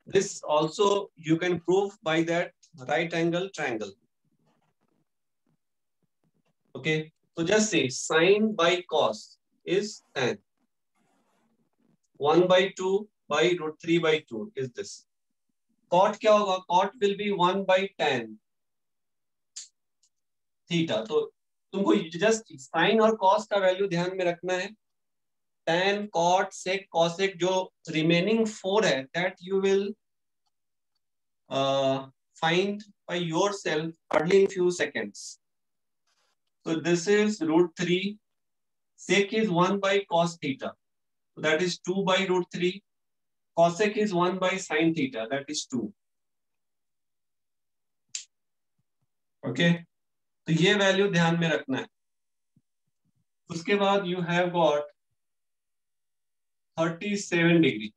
This also you can prove by that right angle triangle. Okay, so just say sin by cos is tan. 1/2 by √3/2 is this. Cot क्या होगा, cot will be 1/tan theta. तो तुमको just sign और cos का value ध्यान में रखना है। tan, cot, sec, cosec जो रिमेनिंग 4 है, that you will find by yourself hardly in few seconds. So this is root 3. Sec is 1 by cos theta. So that is 2 by root 3. Cosec is 1 by sin theta. That is 2. Okay. तो ये value ध्यान में रखना है. उसके बाद you have got 37 degree.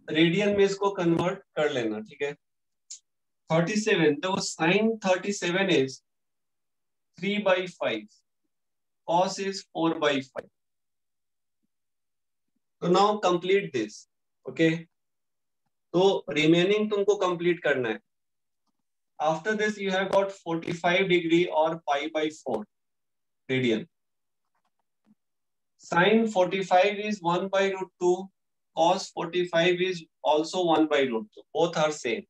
Radian में इसको कन्वर्ट कर लेना. ठीक है. 37. तो sin 37 is 3 by 5. Cos is 4 by 5. So now complete this. Okay. तो remaining तुमको complete करना है. After this you have got 45 degree or pi by 4 radian. Sin 45 is 1 by root 2. Cos 45 is also 1 by root 2. Both are same.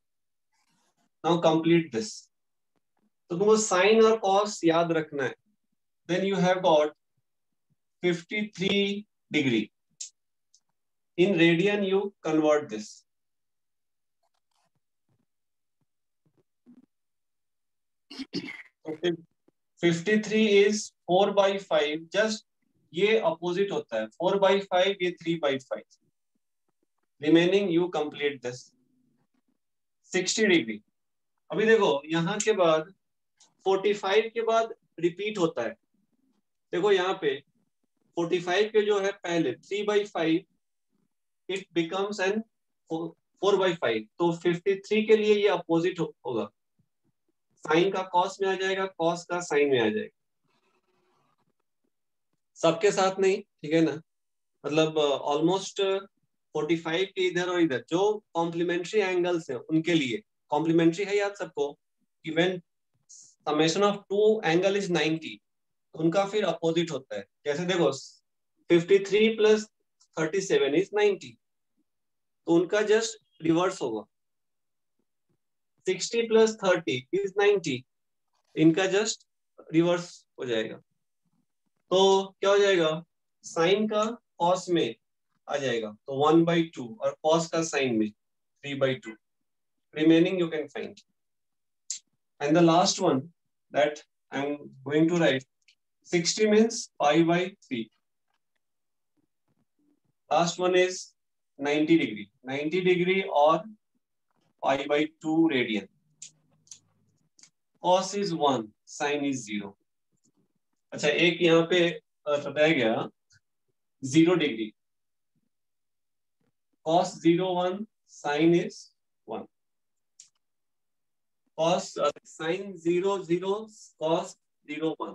Now complete this. तो तुमको sin और cos याद रखना है. Then you have got 53 degree. In radian you convert this. Okay. 53 is 4 by 5. Just ये opposite होता है. 4 by 5 ये 3 by 5. Remaining you complete this. 60 degree. अभी देखो यहाँ के बाद 45 के बाद repeat होता है. देखो यहाँ पे 45 के जो है पहले 3 by 5 it becomes an 4 by 5. तो 53 के लिए ये opposite होगा. साइन का कॉस में आ जाएगा, कॉस का साइन में आ जाएगा. सबके साथ नहीं. ठीक है ना. मतलब ऑलमोस्ट 45 के इधर और इधर जो कॉम्प्लीमेंट्री एंगल्स हैं उनके लिए. कॉम्प्लीमेंट्री है याद सबको कि when summation of two angle is 90 तो उनका फिर अपोजिट होता है. जैसे देखो 53 प्लस 37 इज 90 तो उनका जस्ट रिवर्स होगा. 60 प्लस 30 इज 90 इनका जस्ट रिवर्स हो जाएगा. तो क्या हो जाएगा, साइन का कॉस में आ जाएगा तो 1/2 और कॉस का साइन में 3/2. Remaining you can find. And the last one that I am going to write 60 means π/3. Last one is 90 degree. 90 degree और π/2 radian. Cos is 1, sin is 0. अच्छा एक यहाँ पे बताया गया 0 degree. Cos 0 1, sin is 1. Cos sin 0 0, cos 0 1.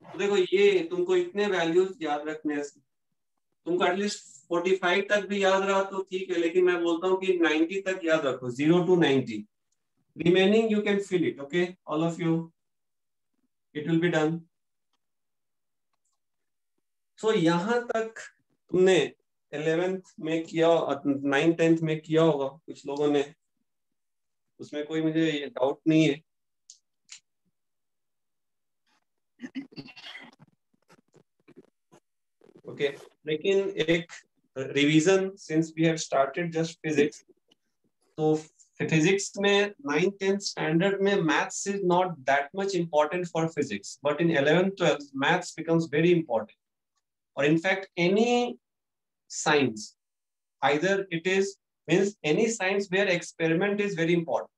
तो देखो ये तुमको इतने वैल्यूज याद रखने हैं. तुमको एटलीस्ट 45 तक भी याद रहा तो ठीक है, लेकिन मैं बोलता हूँ कि 90 तक याद रखो. 0 to 90. Remaining you can fill it. Okay, all of you. It will be done. So यहाँ तक तुमने 11th में किया, 9th 10th में किया होगा कुछ लोगों ने. उसमें कोई मुझे डाउट नहीं है. ओके लेकिन एक revision since we have started just physics. तो फिजिक्स में 9th 10th स्टैंडर्ड में maths is not that much important for physics, but in 11th 12th maths becomes very important. और in fact any science, either it is means any science where experiment is very important.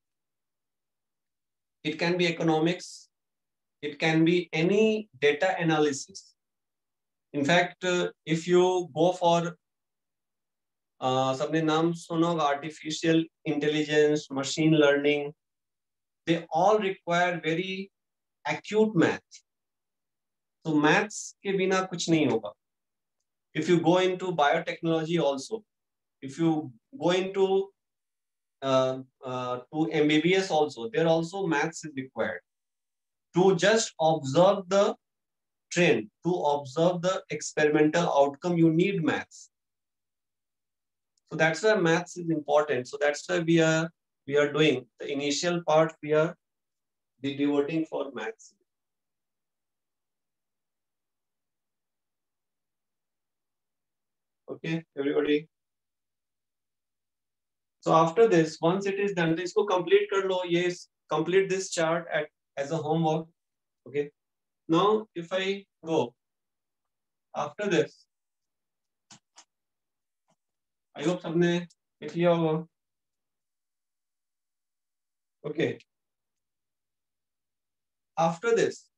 It can be economics, it can be any data analysis. In fact, if you go for सबने नाम सुना होगा artificial intelligence, machine learning, they all require very acute math. So maths के बिना कुछ नहीं होगा. If you go into biotechnology also, if you go into to MBBS also, there also maths is required to just observe the trend, to observe the experimental outcome. You need maths. So that's why maths is important. So that's why we are doing the initial part. We are devoting for maths. Okay, everybody. So after this, once it is done, तो इसको complete कर लो. ये complete this chart as a homework. Okay. Now if I go after this, I hope सबने लिख लिया होगा. Okay. After this,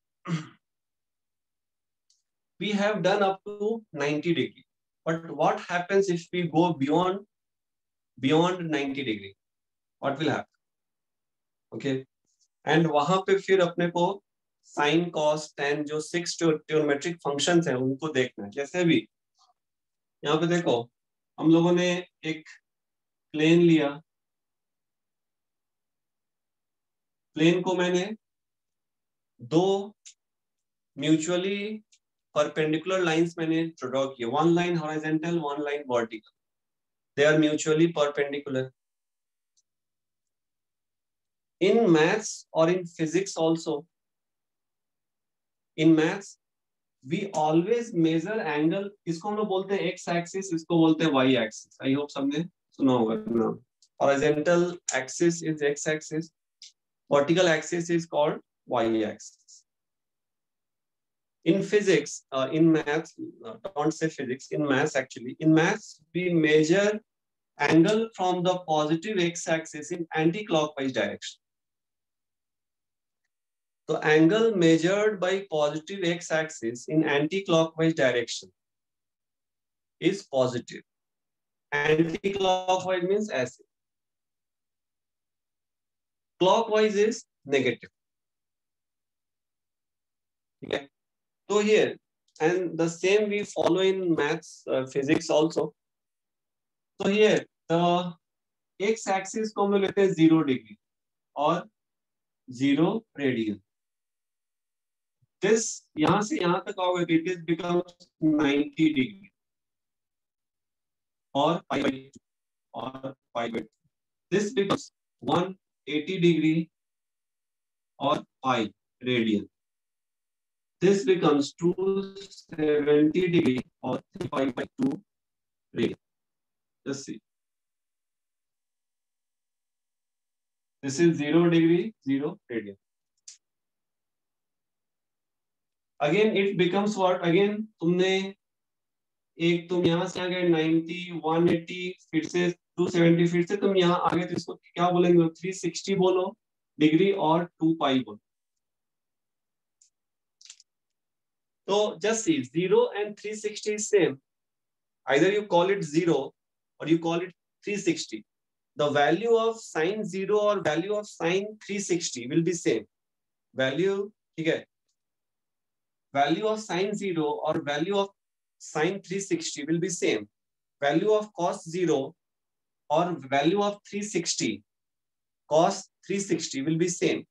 we have done up to 90 degree. But what happens if we go beyond 90 degree? What will happen? Okay. And वहां पे फिर अपने को sine cos tan जो 6 ट्रिग्नोमेट्रिक फंक्शंस हैं उनको देखना है. जैसे भी यहाँ पे देखो, हम लोगों ने एक प्लेन लिया. प्लेन को मैंने दो म्यूचुअली परपेंडिकुलर लाइंस मैंने ड्रॉ किया. One line horizontal, one line vertical. They are mutually perpendicular. In maths or in physics also, in maths we always measure angle. इसको हम लोग बोलते हैं x axis, इसको बोलते हैं y axis. I hope सबने सुना होगा नाम. Horizontal axis is x axis, vertical axis is called y axis. In physics, in maths, don't say physics, in maths actually, in maths we measure angle from the positive x axis in anti-clockwise direction. So angle measured by positive x-axis in anti-clockwise direction is positive. Anti-clockwise means ऐसे. Clockwise is negative. Okay. So here, and the same we follow in maths, physics also. So here, the x-axis को हम लोग लेते हैं 0 degree और 0 radian. This यहाँ से यहाँ तक आओगे तो it becomes 90 degree or pi by 2 or pi by 2. This becomes 180 degree or pi radian. This becomes 270 degree or pi by 2 radian. Just see. This is 0 degree, 0 radian. Again it becomes what? Again तुमने एक तुम यहाँ से आ गए 90, 180, फिर से 270, फिर से तुम यहाँ आ गए तो इसको क्या बोलेंगे? 360 बोलो डिग्री और 2 पाई बोलो. तो just see 0 and 360 is same. Either you call it 0 or you call it 360. The value of sine 0 or value of sine 360 will be same. Value ठीक है. Value of sine 0 or value of sine 360 will be same. Value of cos 0 or value of 360 cos 360 will be same.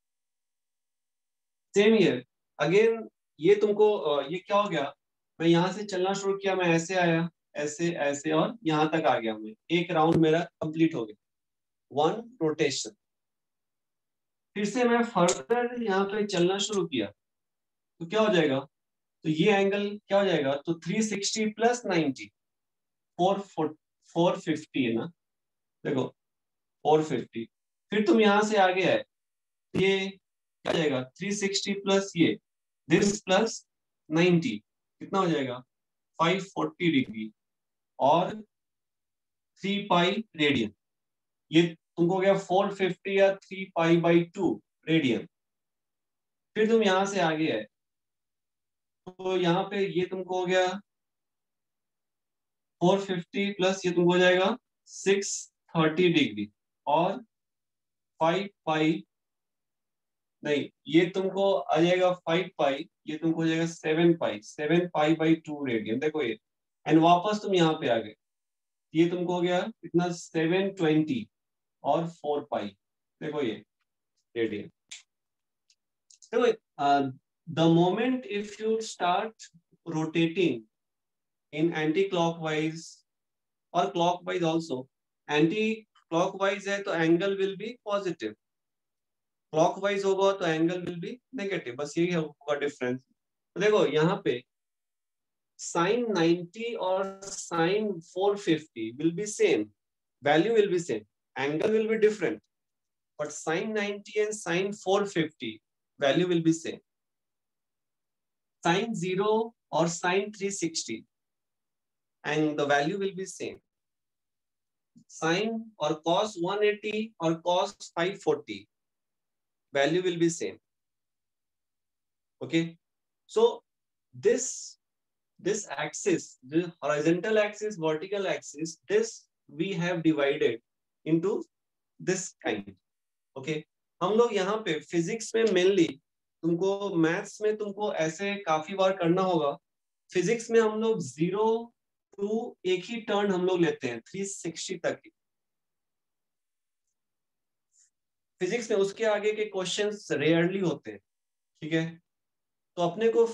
Same here. Again ये तुमको ये क्या हो गया? मैं यहाँ से चलना शुरू किया, मैं ऐसे आया, ऐसे ऐसे और यहाँ तक आ गया. मैं एक राउंड मेरा कंप्लीट हो गया. One rotation. फिर से मैं फर्दर यहाँ पे चलना शुरू किया तो क्या हो जाएगा? तो ये एंगल क्या हो जाएगा? तो 360 प्लस 90 450 है ना. देखो 450. फिर तुम यहां से आगे है, ये क्या हो जाएगा? 360 प्लस ये दिस प्लस 90 कितना हो जाएगा? 540 डिग्री और 3 पाई रेडियन. ये तुमको हो गया 450 या 3 पाई बाई 2 रेडियन. फिर तुम यहां से आगे है तो यहाँ पे ये तुमको हो गया 450 प्लस ये तुमको हो जाएगा 630 डिग्री और 5 पाई नहीं, ये तुमको आ जाएगा 5 पाई, ये तुमको हो जाएगा 7 पाई बाई 2 रेडियन. देखो ये, एंड वापस तुम यहाँ पे आ गए, ये तुमको हो गया इतना 720 और 4 पाई. देखो ये रेडियन. देखो the moment if you start rotating in anti-clockwise or clockwise also, anti-clockwise है तो angle will be positive, clockwise होगा तो angle will be negative. बस यही होगा difference. तो देखो यहाँ पे Sin 90 or sin 450 will be same. Value will be same. Angle will be different. But sin 90 and sin 450 value will be same. Sin 0 or sin 360 and the value will be same. Sin or cos 180 or cos 540 value will be same. Okay, so this axis, the horizontal axis, vertical axis, this we have divided into this kind. Okay, हम लोग यहाँ पे physics में mainly तुमको, maths में तुमको ऐसे काफी बार करना होगा. फिजिक्स में हम लोग 0 to एक ही टर्न हम लोग लेते हैं 360 तक. फिजिक्स में उसके आगे के क्वेश्चंस रेयरली होते हैं. ठीक है, तो अपने को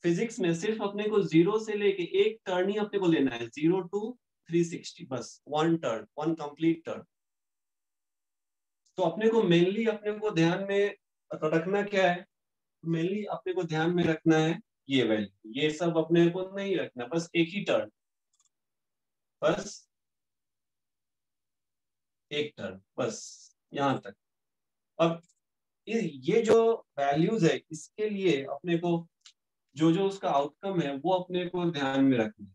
फिजिक्स में सिर्फ अपने को 0 से लेके एक टर्न ही अपने को लेना है, 0 to 360, बस one turn, one complete turn. तो अपने को मेनली अपने को ध्यान में रखना क्या है, मेनली अपने को ध्यान में रखना है ये वैल्यू, ये सब अपने को नहीं रखना, बस एक ही टर्न, बस एक टर्न, बस यहां तक. अब ये जो वैल्यूज है इसके लिए अपने को जो जो उसका आउटकम है वो अपने को ध्यान में रखना है.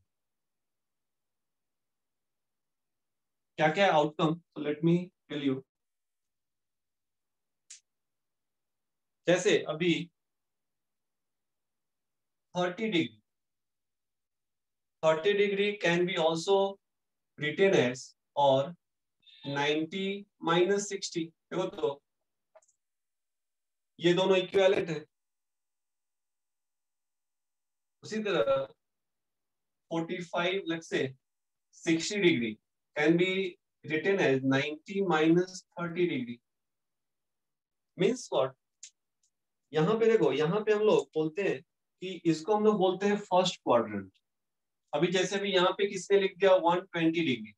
क्या क्या है आउटकम, तो लेट मी टेल यू. जैसे अभी 30 degree can be also written as और 90 - 60. देखो तो ये दोनों इक्विवेलेंट है. उसी तरह 45 let's say 60 degree can be written as 90 - 30 degree. Means what, यहाँ पे देखो, यहाँ पे हम लोग बोलते हैं कि इसको हम लोग बोलते हैं फर्स्ट क्वाड्रेंट. अभी जैसे भी यहाँ पे किसने लिख दिया 120 degree,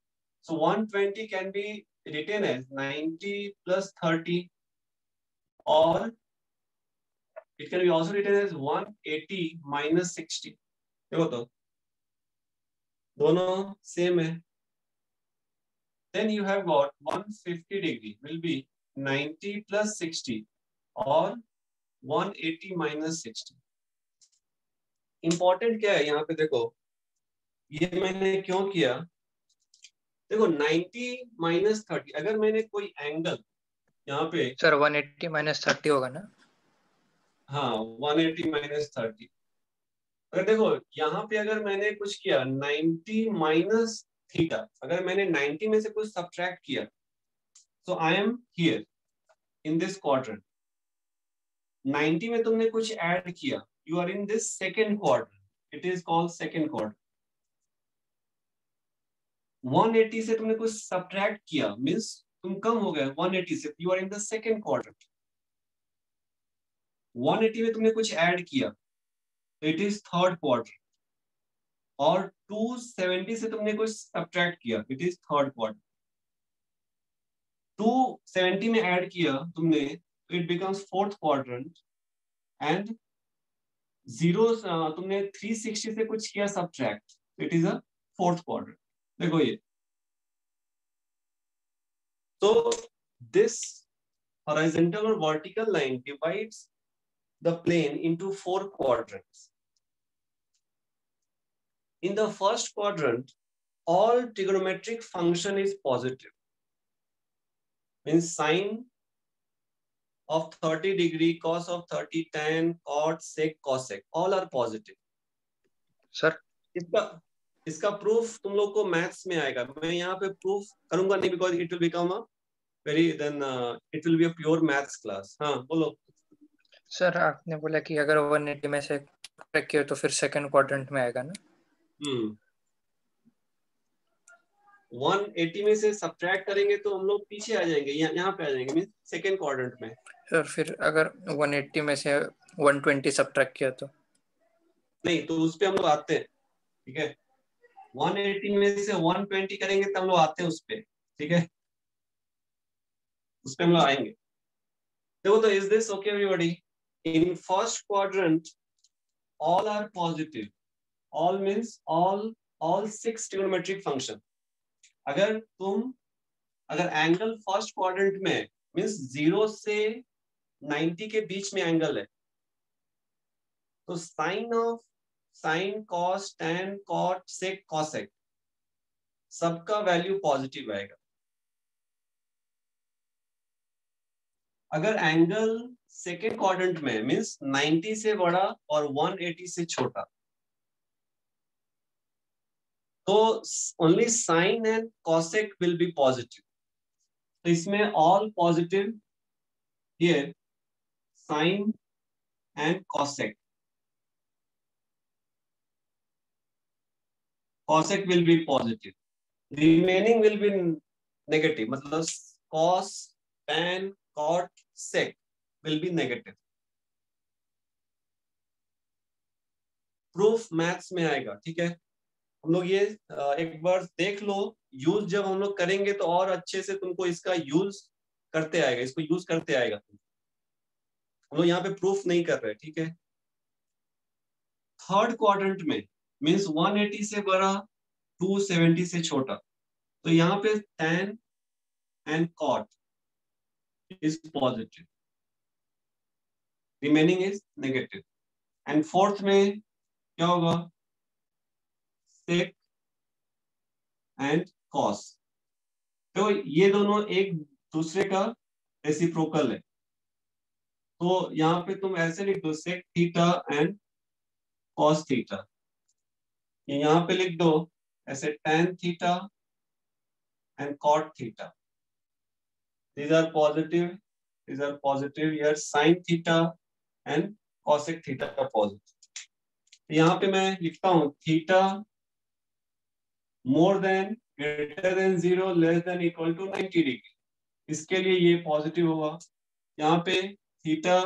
so 120 can be written as 90 + 30 और it can be also written as 180 - 60. देखो तो दोनों सेम है. Then you have got 150 degree will be 90 + 60 और 180 - 60. इंपॉर्टेंट क्या है यहाँ पे, देखो ये मैंने क्यों किया. देखो 90 - 30, अगर मैंने कोई एंगल यहाँ पे, सर 180 - 30 होगा ना. हाँ 180 - 30. अगर देखो यहाँ पे अगर मैंने कुछ किया 90 - थीटा, अगर मैंने 90 में से कुछ सब्ट्रैक्ट किया, so I am here in this quadrant. 90 में तुमने कुछ ऐड किया, you are in this second quadrant, it is called second quadrant. 180 से तुमने कुछ सब्ट्रैक्ट किया, मींस तुम कम हो गए 180 से, you are in the second quadrant. 180 में तुमने कुछ ऐड किया, इट इज थर्ड क्वाड्रेंट. और 270 से तुमने कुछ सब्ट्रैक्ट किया, इट इज थर्ड क्वाड्रेंट. 270 में ऐड किया तुमने, it becomes fourth quadrant. And 0 तुमने 360 से कुछ किया subtract, it is a fourth quadrant. देखो ये, तो this horizontal or vertical line divides the plane into 4 quadrants. In the first quadrant, all trigonometric function is positive. Means sine of 30 degree, cos of 30, tan, cot, sec, cosec, all are positive. Sir इसका proof तुम लोग को maths में आएगा. मैं यहाँ पे proof करूंगा नहीं, because it will become a very, then it will be a pure maths class. हाँ बोलो. सर आपने बोला कि अगर 180 में से रखिए तो फिर सेकंड क्वाड्रेंट में आएगा ना. 180 में से सब्ट्रैक्ट करेंगे तो हम लोग पीछे आ जाएंगे, यहाँ पे आ जाएंगे, मींस सेकंड क्वाड्रेंट में. सर फिर अगर 180 में से 120 सब्ट्रैक्ट किया तो नहीं, तो उस पे हम लोग आते हैं. ठीक है, 180 में से 120 करेंगे तब हम लोग आते हैं उस पे. ठीक है, उस पे हम लोग आएंगे. देखो तो is this okay everybody? In first quadrant all are positive. All means all 6 trigonometric function. अगर एंगल फर्स्ट क्वाड्रेंट में मीन्स 0 से 90 के बीच में एंगल है, तो sine cos tan cot sec cosec सबका वैल्यू पॉजिटिव आएगा। अगर एंगल सेकेंड क्वाड्रेंट में मीन्स 90 से बड़ा और 180 से छोटा, तो only sine and cosec will be positive. तो इसमें all positive here, sine and cosec. Cosec will be positive, remaining will be negative, मतलब cos tan cot sec will be negative. Proof maths में आएगा, ठीक है। हम लोग ये एक बार देख लो, यूज जब हम लोग करेंगे तो और अच्छे से तुमको इसका यूज करते आएगा, इसको यूज करते आएगा। हम लोग यहाँ पे प्रूफ नहीं कर रहे, ठीक है। थर्ड क्वाड्रेंट में मीन्स 180 से बड़ा 270 से छोटा, तो यहाँ पे tan and cot is positive, remaining is negative. And fourth में क्या होगा, sec एंड cos। तो ये दोनों एक दूसरे का रेसिप्रोकल है, तो यहाँ पे तुम ऐसे लिख दो sec theta and cos theta. यहाँ पे लिख दो ऐसे tan theta and cot theta. These are positive. These are positive. Here sin theta and cosec theta are positive. यहाँ पे मैं लिखता हूँ theta more than greater than 0 less than equal to 90 degree, इसके लिए ये पॉजिटिव होगा। यहाँ पे theta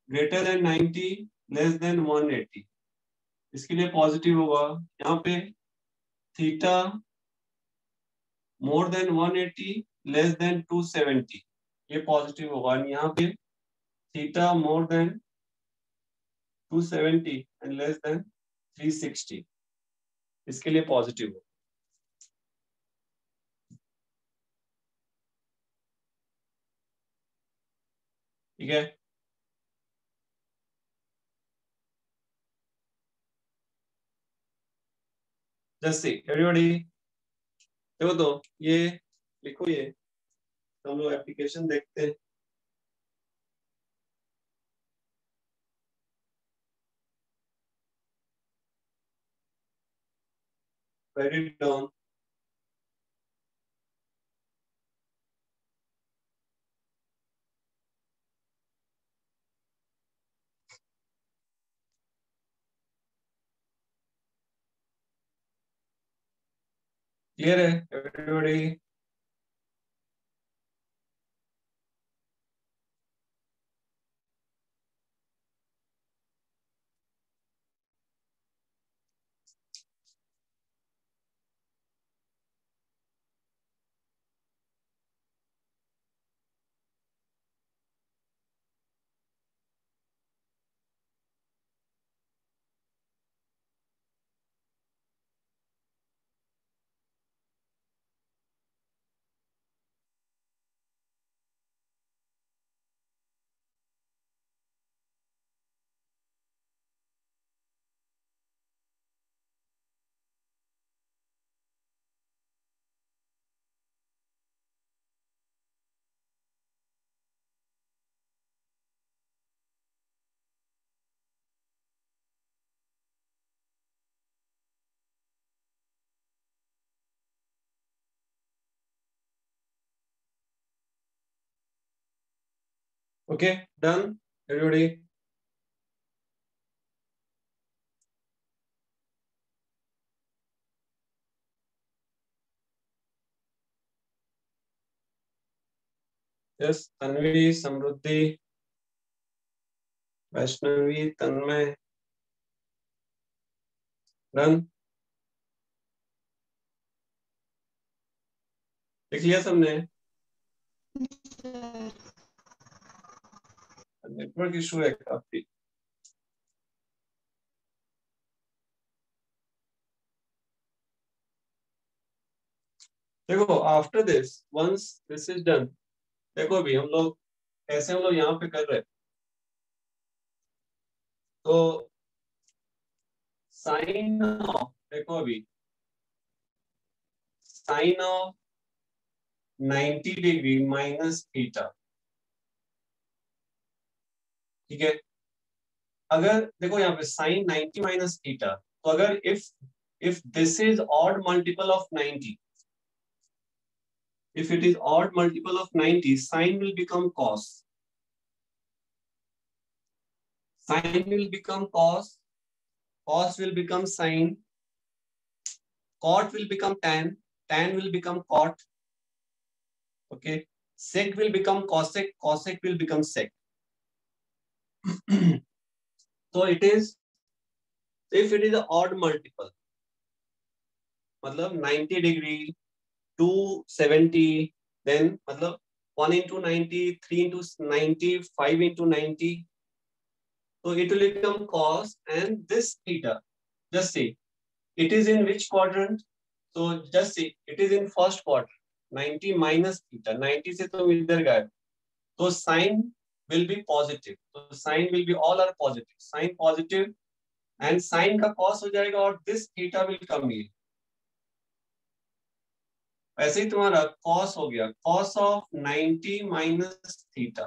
greater than 90 less than 180, इसके लिए पॉजिटिव होगा। यहाँ पे theta more than 180 less than 270, ये पॉजिटिव होगा। यहाँ पे theta more than 270 and less than 360, इसके लिए पॉजिटिव हो। ठीक है, जस्ट सी एवरीबॉडी। देखो तो ये लिखो, ये तो हम लोग एप्लीकेशन देखते हैं। Write it down. क्लियर है everybody? Okay done everybody. Yes, Tanvi, Samriddhi, Vaishnavi, Tanmay, रन, लिख लिया सबने? नेटवर्क इशू है काफी। देखो after this once this is done, देखो अभी हम लोग ऐसे हम लोग यहाँ पे कर रहे हैं, तो साइन ऑफ, देखो अभी sine of 90 degree minus theta, ठीक है। अगर देखो यहाँ पे साइन 90 माइनस थीटा, तो अगर if this is odd multiple of 90, if it is odd multiple of 90, sine will become cos, sine will become cos, cos will become sine, cot will become tan, tan will become cot, okay, sec will become cosec, cosec will become sec. So it is, if it is an odd multiple, मतलब 90 degree, 270, then मतलब 1 into 90, 3 into 90, 5 into 90, so it will become cos, and this theta, just see, it is in which quadrant? So just see, it is in first quadrant. 90 minus theta, 90 से तो इधर गए, तो sin will be positive, so sin will be, all are positive, sin positive, and sin का cos हो जाएगा, और this theta will come here. ऐसे ही तुम्हारा cos हो गया, cos of 90 minus theta.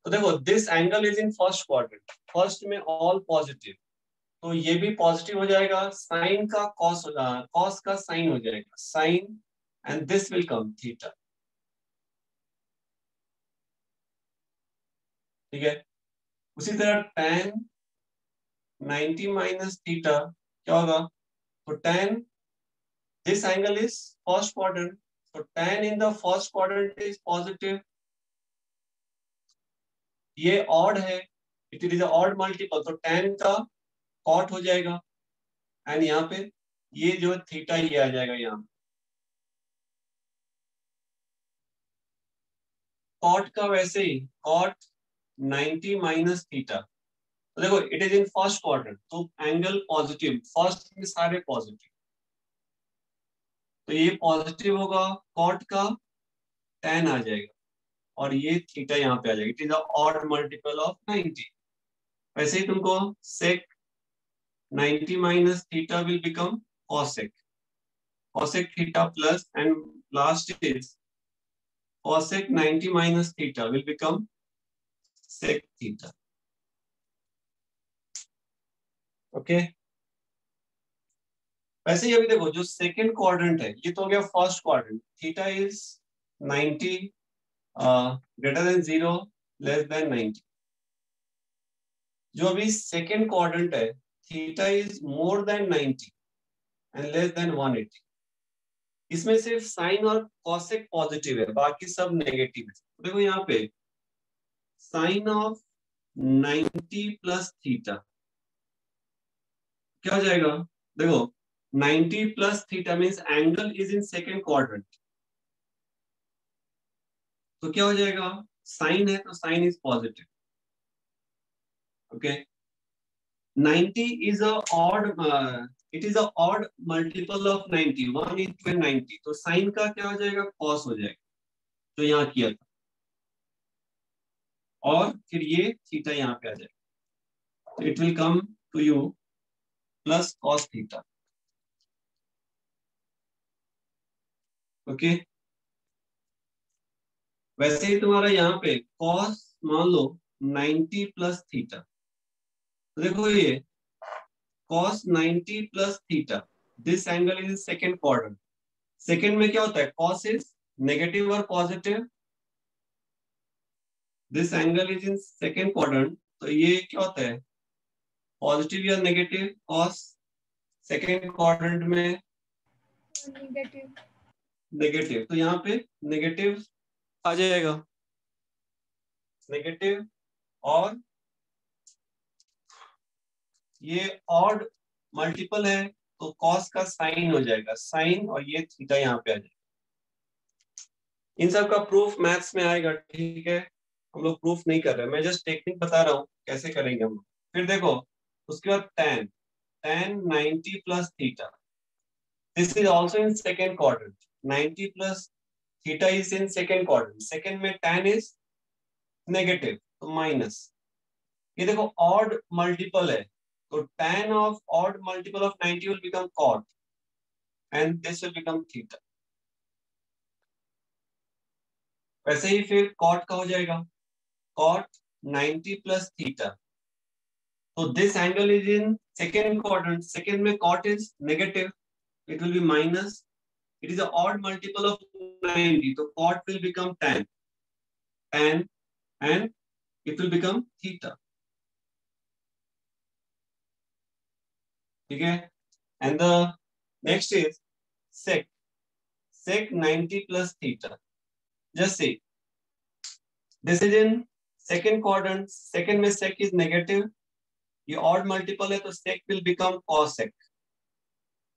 तो देखो this angle is in first quadrant, first में all positive, तो ये भी पॉजिटिव हो जाएगा, साइन का कॉस हो जाएगा, कॉस का साइन हो जाएगा, sine, and this will come theta, ठीक है। उसी तरह tan 90 माइनस थीटा क्या होगा, तो tan, this angle is first quadrant, तो tan in the first quadrant is positive, ये ऑड है, इट इज ऑड मल्टीपल, तो tan का कॉट हो जाएगा, एंड यहाँ पे ये जो थीटा ये आ जाएगा यहाँ, कॉट का वैसे ही कॉट 90 माइनस थीटा, तो देखो it is in first quadrant, तो एंगल पॉजिटिव, फर्स्ट में सारे पॉजिटिव, तो ये पॉजिटिव होगा, कॉट का tan आ जाएगा, और ये थीटा यहाँ पे आ जाएगा, it is odd multiple of 90। वैसे ही तुमको sec 90 minus theta will become cosec, cosec theta plus, and last is cosec 90 minus theta will become sec theta. Okay वैसे ही अभी देखो जो सेकंड क्वाड्रेंट है, ये तो हो गया first quadrant, theta is 90 greater than 0 less then 90। जो अभी सेकंड क्वाड्रेंट है, theta is more than 90 and less than 180, इसमें सिर्फ साइन और कॉसेक पॉजिटिव है, बाकी सब नेगेटिव है। देखो यहाँ पे साइन ऑफ 90 प्लस थीटा क्या हो जाएगा, देखो 90 plus theta means angle is in second quadrant, तो क्या हो जाएगा, साइन है तो sine is positive, okay. 90 is a odd it is a odd multiple of 90, 1 into 90, तो साइन का क्या हो जाएगा, cos हो जाएगा, जो यहाँ किया था, और फिर ये थीटा यहाँ पे आ जाएगा, तो it will come to you plus cos theta, okay. वैसे ही तुम्हारा यहाँ पे cos मान लो 90 प्लस थीटा, तो देखो ये cos 90 plus theta, this angle is second quadrant, second में क्या होता है, cos इज नेगेटिव और positive, this angle is in second quadrant, तो ये क्या होता है, पॉजिटिव या नेगेटिव, cos सेकंड क्वाड्रेंट में नेगेटिव, तो यहाँ पे नेगेटिव आ जाएगा, नेगेटिव, और ये ऑड मल्टीपल है तो cos का साइन हो जाएगा, साइन, और ये थीटा यहाँ पे आ जाएगा। इन सब का प्रूफ मैथ्स में आएगा, ठीक है, हम लोग प्रूफ नहीं कर रहे, मैं जस्ट टेक्निक बता रहा हूँ कैसे करेंगे हम लोग। फिर देखो उसके बाद tan 90 plus theta, this is also in second quadrant, 90 plus theta is in second quadrant. Second में tan is negative, तो minus. ये देखो odd multiple है, तो tan of odd multiple of 90 will become cot, and this will become theta. वैसे ही फिर cot का हो जाएगा cot 90 plus theta. So this angle is in second quadrant. Second में cot is negative, it will be minus. It is an odd multiple of 90, so cot will become tan, and it will become theta. Okay, and the next is sec. Sec 90 plus theta. Just see, this is in second quadrant. Second में sec is negative. ये odd multiple है, तो sec will become cosec,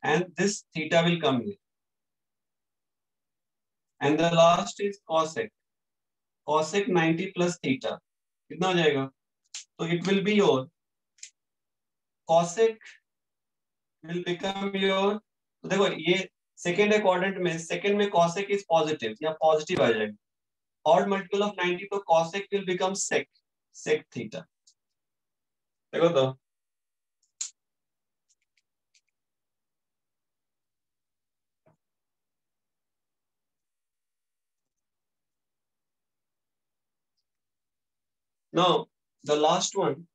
and this theta will come here. And the last is cosec. Cosec 90 plus theta. कितना हो जाएगा? So it will be your cosec will become your. तो देखो ये second quadrant में second में cosec is positive, या positive आ जाएगा. Odd multiple of 90, तो cosec will become sec theta. देखो तो now the last one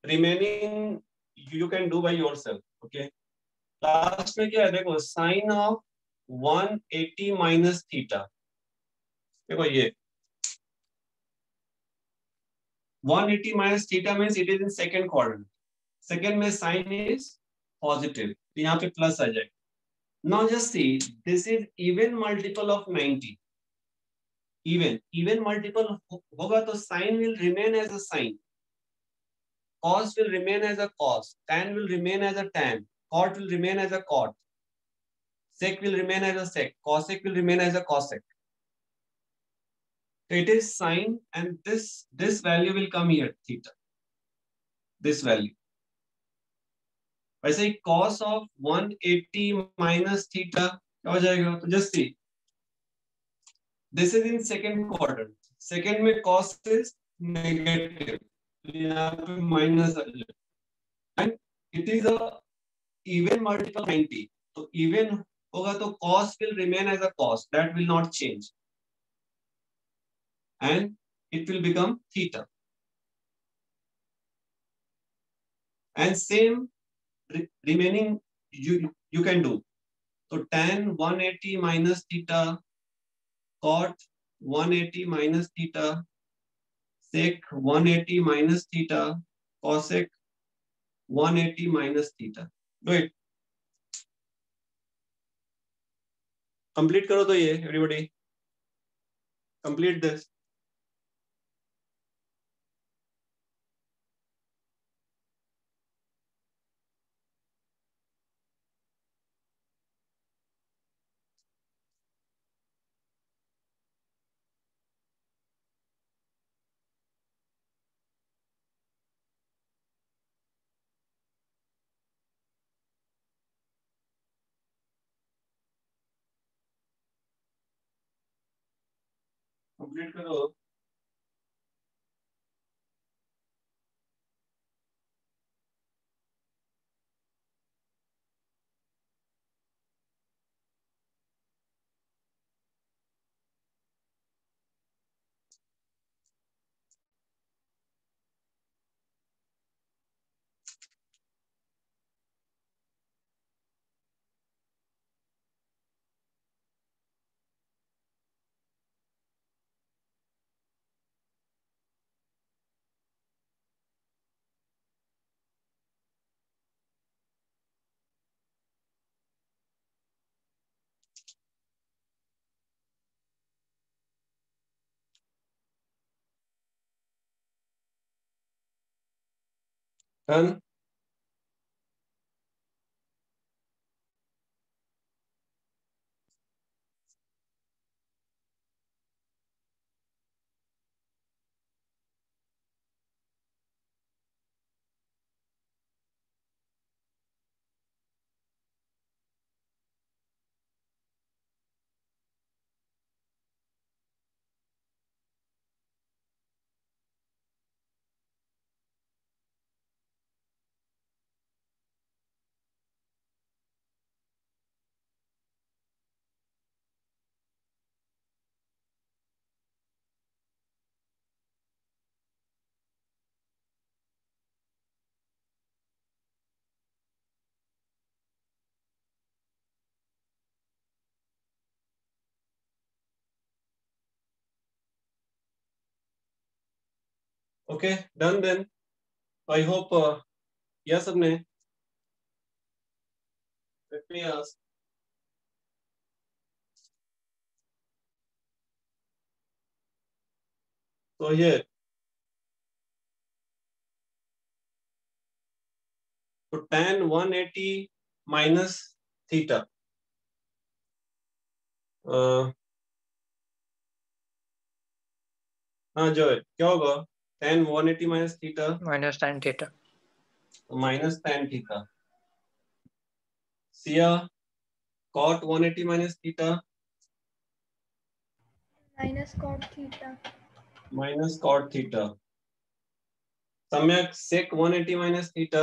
remaining you can do by yourself. Okay, last में क्या है देखो, साइन ऑफ 180 माइनस थीटा. देखो ये 180 minus theta means it is in second quadrant. Second में sin is positive, तो यहाँ पे प्लस आ जाएगा. Now just see, this is even multiple of 90. Even multiple होगा तो sin will remain as a sin, cos will remain as a cos, tan will remain as a tan, cot will remain as a cot, sec will remain as a sec, cosec will remain as a cosec. So it is sin, and this value will come here, theta. This value. वैसे ही cos of 180 minus theta क्या हो जाएगा? तो just see, this is in second quadrant. Second में cos is negative, यहाँ पे minus आ जाएगा. And it is a even multiple 90. तो even होगा तो cos will remain as a cos, that will not change, and it will become theta. And same remaining you can do. So tan 180 minus theta, cot 180 minus theta, sec 180 minus theta, cosec 180 minus theta. Do it. Complete करो तो ये everybody. Complete this. Complete करो. Done. Okay done then I hope किया सबने. Let me ask. So here, so tan 180 minus theta. हाँ जो क्या होगा? tan 180 minus theta minus tan theta. minus tan theta. Sia cot 180 minus theta minus cot theta. minus cot theta. Samyak sec 180 minus theta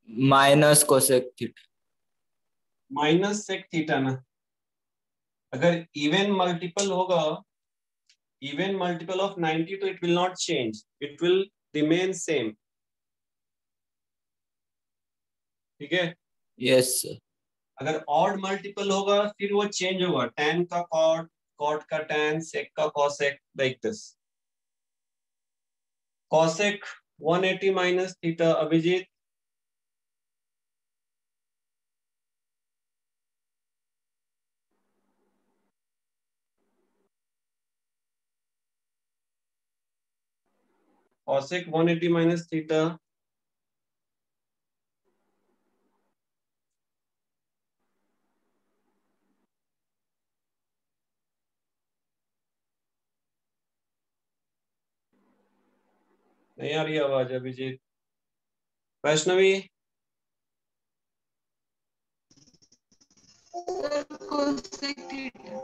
minus cosec theta. minus sec theta ना. अगर even multiple होगा, even multiple of 90 तो it will not change, it will remain same. ठीक है. Yes sir. अगर odd multiple होगा फिर वो चेंज होगा. tan का cot, cot का tan, sec का cosec, like this. cosec 180 minus theta. Abhijit cosec 180 minus theta नहीं आ रही आवाज अभिजीत. Vaishnavi cosec theta.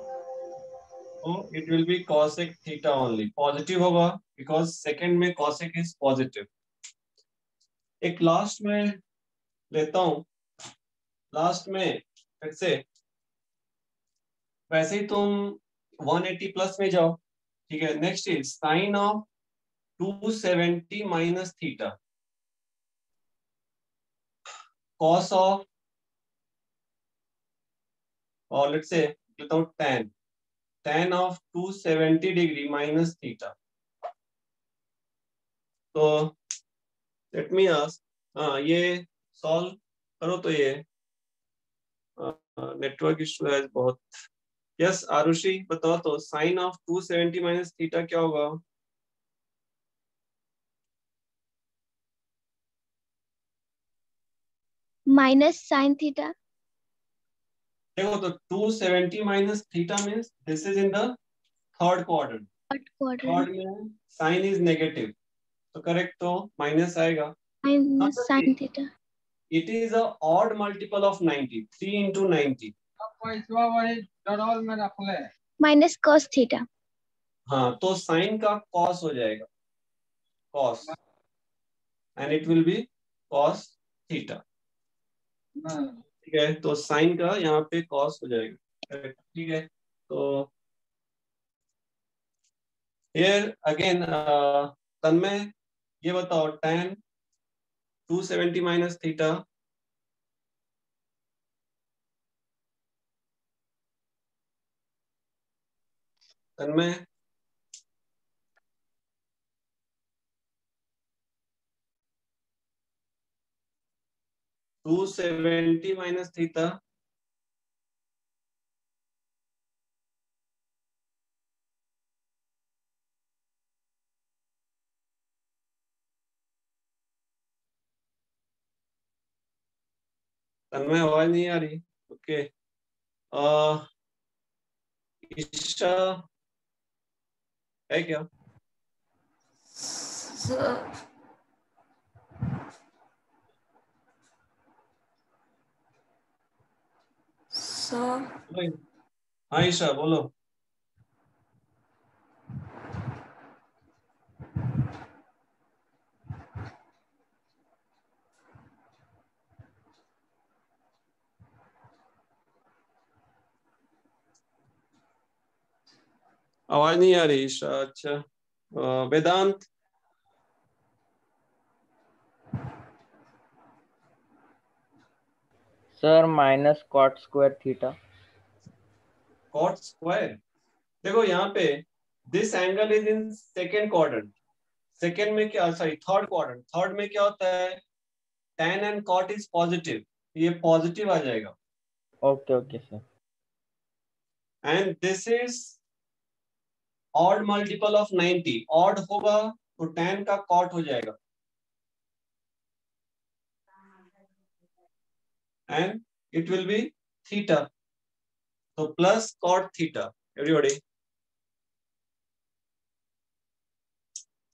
तो it will be cosec theta only. Positive होगा बिकॉज सेकंड में cosec इज पॉजिटिव. एक लास्ट में लेता हूं. लास्ट में फिर से वैसे ही तुम 180 प्लस में जाओ. ठीक है. Next is sine of 270 minus theta. Cos of, और लेट्स से लेता हूं tan. tan of 270 degree minus theta. तो लेट मी आस्क. हाँ ये सॉल्व करो. तो ये नेटवर्क इशू है बहुत. यस आरुषि बताओ. तो साइन ऑफ 270 माइनस थीटा क्या होगा? minus sin theta. देखो तो 270 minus theta means this is in the third quadrant. Third quadrant. Third में साइन इज नेगेटिव तो करेक्ट. तो माइनस आएगा. Minus sin theta. It is a odd multiple of 90. 3 into 90. Minus cos theta. हाँ तो sign का cos हो जाएगा. cos and it will be cos theta. ठीक है. तो साइन का यहाँ पे cos हो जाएगा. Correct. ठीक है. तो here again तन्मय ये बताओ tan 270 minus theta तन्मय 270 minus theta. तन्मय आवाज नहीं आ रही. ओके. ईशा है क्या? हाँ ईशा बोलो. आवाज नहीं आ रही ईशा. अच्छा. Vedant sir minus cot square theta. Cot square. देखो यहाँ पे this angle is in second quadrant, second में क्या, सॉरी थर्ड क्वाड्रेंट, थर्ड में क्या होता है, tan and cot is positive, ये पॉजिटिव आ जाएगा। Okay okay sir. And this is odd multiple of 90, odd होगा तो tan का cot हो जाएगा, and it will be theta, तो plus cot theta. Everybody,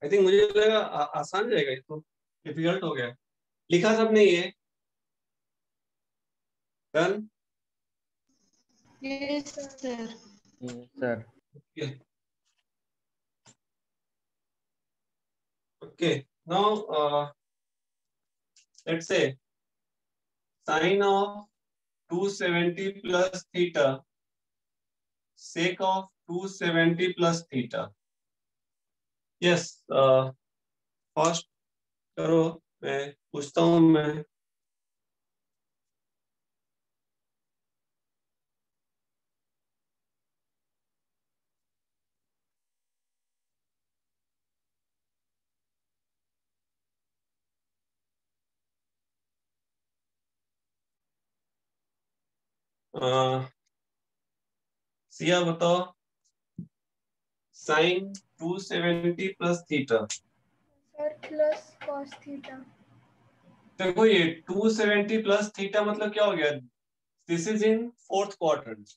I think मुझे लगा आसान जाएगा, इसको डिफिकल्ट हो गया। लिखा सबने ये? Done? Yes, sir. Yes, sir. Okay. Now, let's say sine of 270 plus theta, sec of 270 plus theta. Yes. First करो, मैं पूछता हूँ मैं। सिया बताओ, sine 270 plus theta. Sir plus cos theta. देखो ये 270 प्लस थीटा मतलब क्या हो गया, this is in fourth quadrant,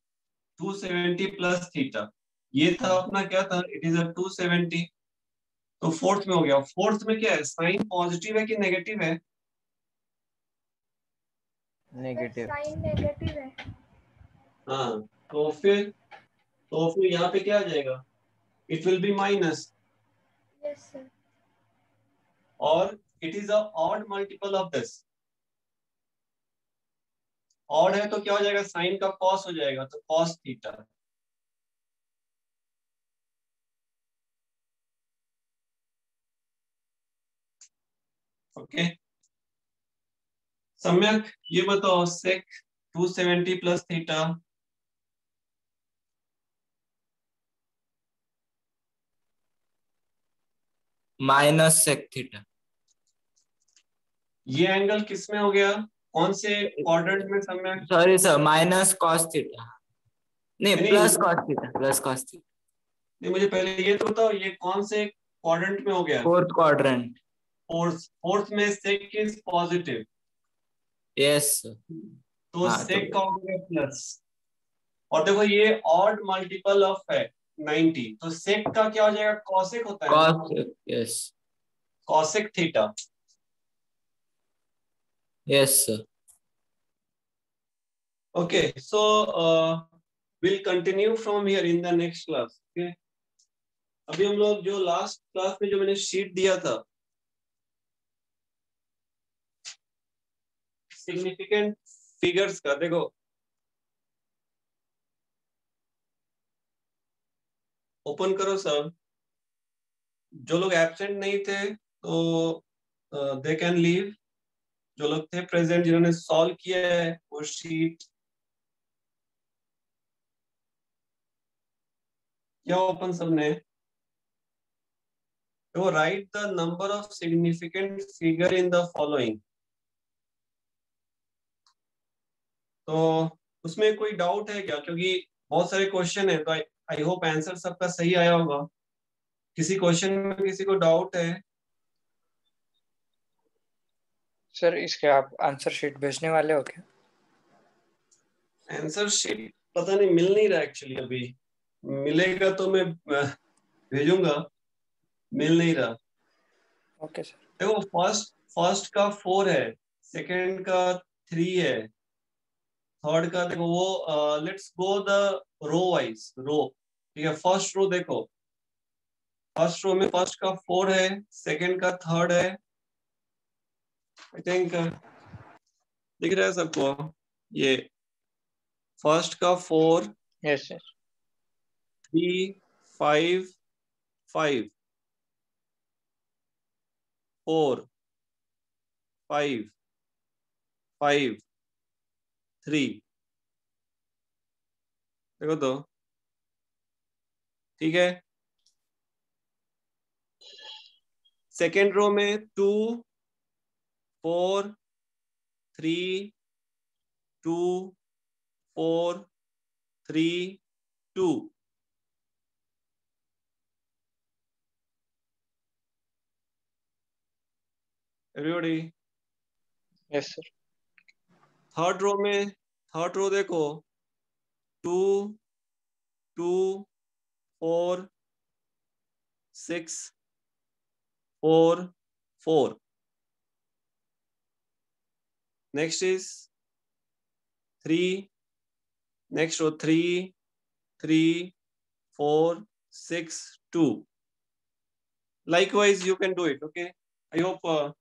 270 plus theta, ये था अपना क्या था, इट इज अ 270, तो फोर्थ में हो गया। फोर्थ में क्या है, साइन पॉजिटिव है कि नेगेटिव है? नेगेटिव। साइन नेगेटिव है। हाँ, तो फिर यहाँ पे क्या आ जाएगा, it will be minus, yes sir. और it is a odd multiple of this, odd है तो क्या हो जाएगा, साइन का कॉस हो जाएगा, तो कॉस थीटा। ओके, सम्यक ये बताओ, sec 270 plus theta. Minus sec theta. ये एंगल किस में हो गया, कौन से क्वाड्रेंट में Samyak? Sorry sir, minus cos theta, नहीं plus cos theta, plus cos theta. नहीं, मुझे पहले ये तो बताओ, ये कौन से क्वाड्रेंट में हो गया? Fourth quadrant. फोर्थ में सेक इज पॉजिटिव, यस। तो हाँ, सेक तो का हो गया प्लस, और देखो ये ऑड मल्टीपल ऑफ है 90, तो सेक का क्या हो जाएगा, कॉसेक होता है ना, cos, yes cosec theta. Yes sir. Okay, so we'll continue from here in the next class. Okay. अभी हम लोग जो लास्ट क्लास में जो मैंने शीट दिया था, सिग्निफिकेंट फिगर्स का, देखो ओपन करो सब। जो लोग एब्सेंट नहीं थे तो दे कैन लीव, जो लोग थे प्रेजेंट, जिन्होंने सॉल्व किया है वो शीट क्या ओपन सबने। तो right the number of significant figure in the following. तो उसमें कोई डाउट है क्या, क्योंकि बहुत सारे क्वेश्चन है, तो आई होप आंसर सबका सही आया होगा। किसी क्वेश्चन में किसी को डाउट है? सर इसके आप आंसर शीट भेजने वाले हो क्या? आंसर शीट पता नहीं, मिल नहीं रहा एक्चुअली, अभी मिलेगा तो मैं भेजूंगा, मिल नहीं रहा। Okay sir. देखो फर्स्ट का 4 है, सेकंड का 3 है, थर्ड का देखो वो, let's go the row wise row. ठीक है, फर्स्ट रो देखो, फर्स्ट रो में फर्स्ट का 4 है, सेकंड का 3 है, आई थिंक दिख रहा है सबको, ये फर्स्ट का 4, यस सर। 3, 5, 5, 4, 5, 5, 3, देखो तो ठीक है। सेकेंड रो में 2 4 3 2 4 3 2। Everybody? Yes sir. Third row देखो 2 2 4 6 4 4। Next is 3, next row 3 3 4 6 2। likewise you can do it, okay? I hope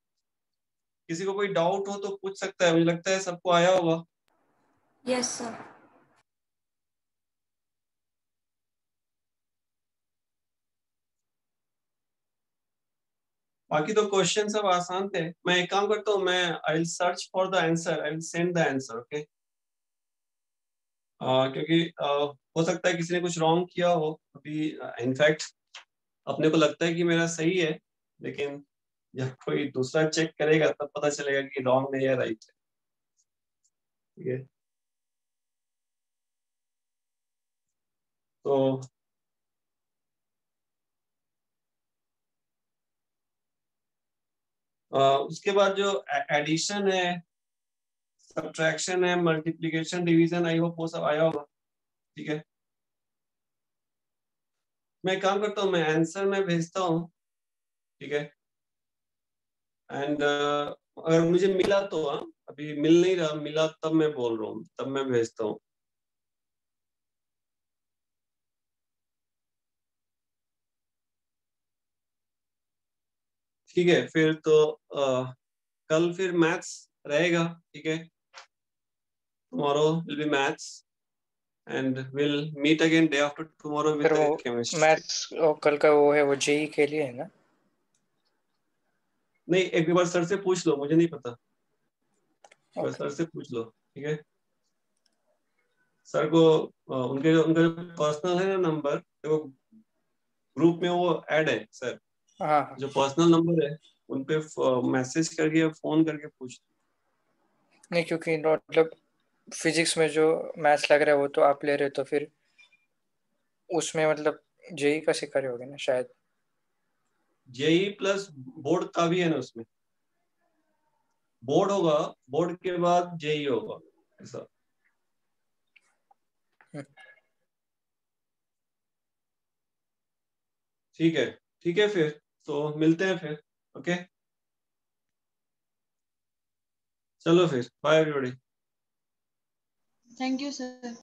किसी को कोई डाउट हो तो पूछ सकता है, मुझे लगता है सबको आया होगा। Yes sir. बाकी तो क्वेश्चन सब आसान थे। मैं एक काम करता हूँ, मैं I will search for the answer, I will send the answer, okay? क्योंकि हो सकता है किसी ने कुछ रॉन्ग किया हो अभी। इनफैक्ट अपने को लगता है कि मेरा सही है, लेकिन जब कोई दूसरा चेक करेगा तब पता चलेगा कि रॉन्ग है या राइट है। ठीक है, तो उसके बाद जो एडिशन है, सब्ट्रैक्शन है, मल्टीप्लिकेशन, डिवीजन, आई होप वो सब आया होगा। ठीक है, मैं काम करता हूँ, मैं आंसर में भेजता हूँ। ठीक है, एंड अगर मुझे मिला तो, हाँ अभी मिल नहीं रहा, मिला तब मैं बोल रहा हूँ, तब मैं भेजता हूँ। ठीक है, फिर तो कल फिर मैथ्स रहेगा। ठीक है, tomorrow will be maths and will meet again day after tomorrow फिर विद वो केमिस्ट्री। मैथ्स कल का वो है, वो जेई के लिए है ना? नहीं, एक बार सर से पूछ लो, मुझे नहीं पता, Okay. सर से पूछ लो। ठीक है, सर को उनके उनका जो पर्सनल है ना नंबर, देखो ग्रुप में वो ऐड है सर, हाँ जो पर्सनल नंबर है उन पे मैसेज करके, फोन करके पूछ। नहीं, क्योंकि मतलब फिजिक्स में जो मैथ्स लग रहा है वो तो आप ले रहे हो, तो फिर उसमें मतलब जेई का सिखा रहे होगे ना शायद। जेई प्लस बोर्ड का भी है ना उसमें, बोर्ड होगा, बोर्ड के बाद जेई होगा, ऐसा। ठीक है, ठीक है, फिर तो मिलते हैं फिर। ओके, चलो फिर, bye everybody. Thank you sir.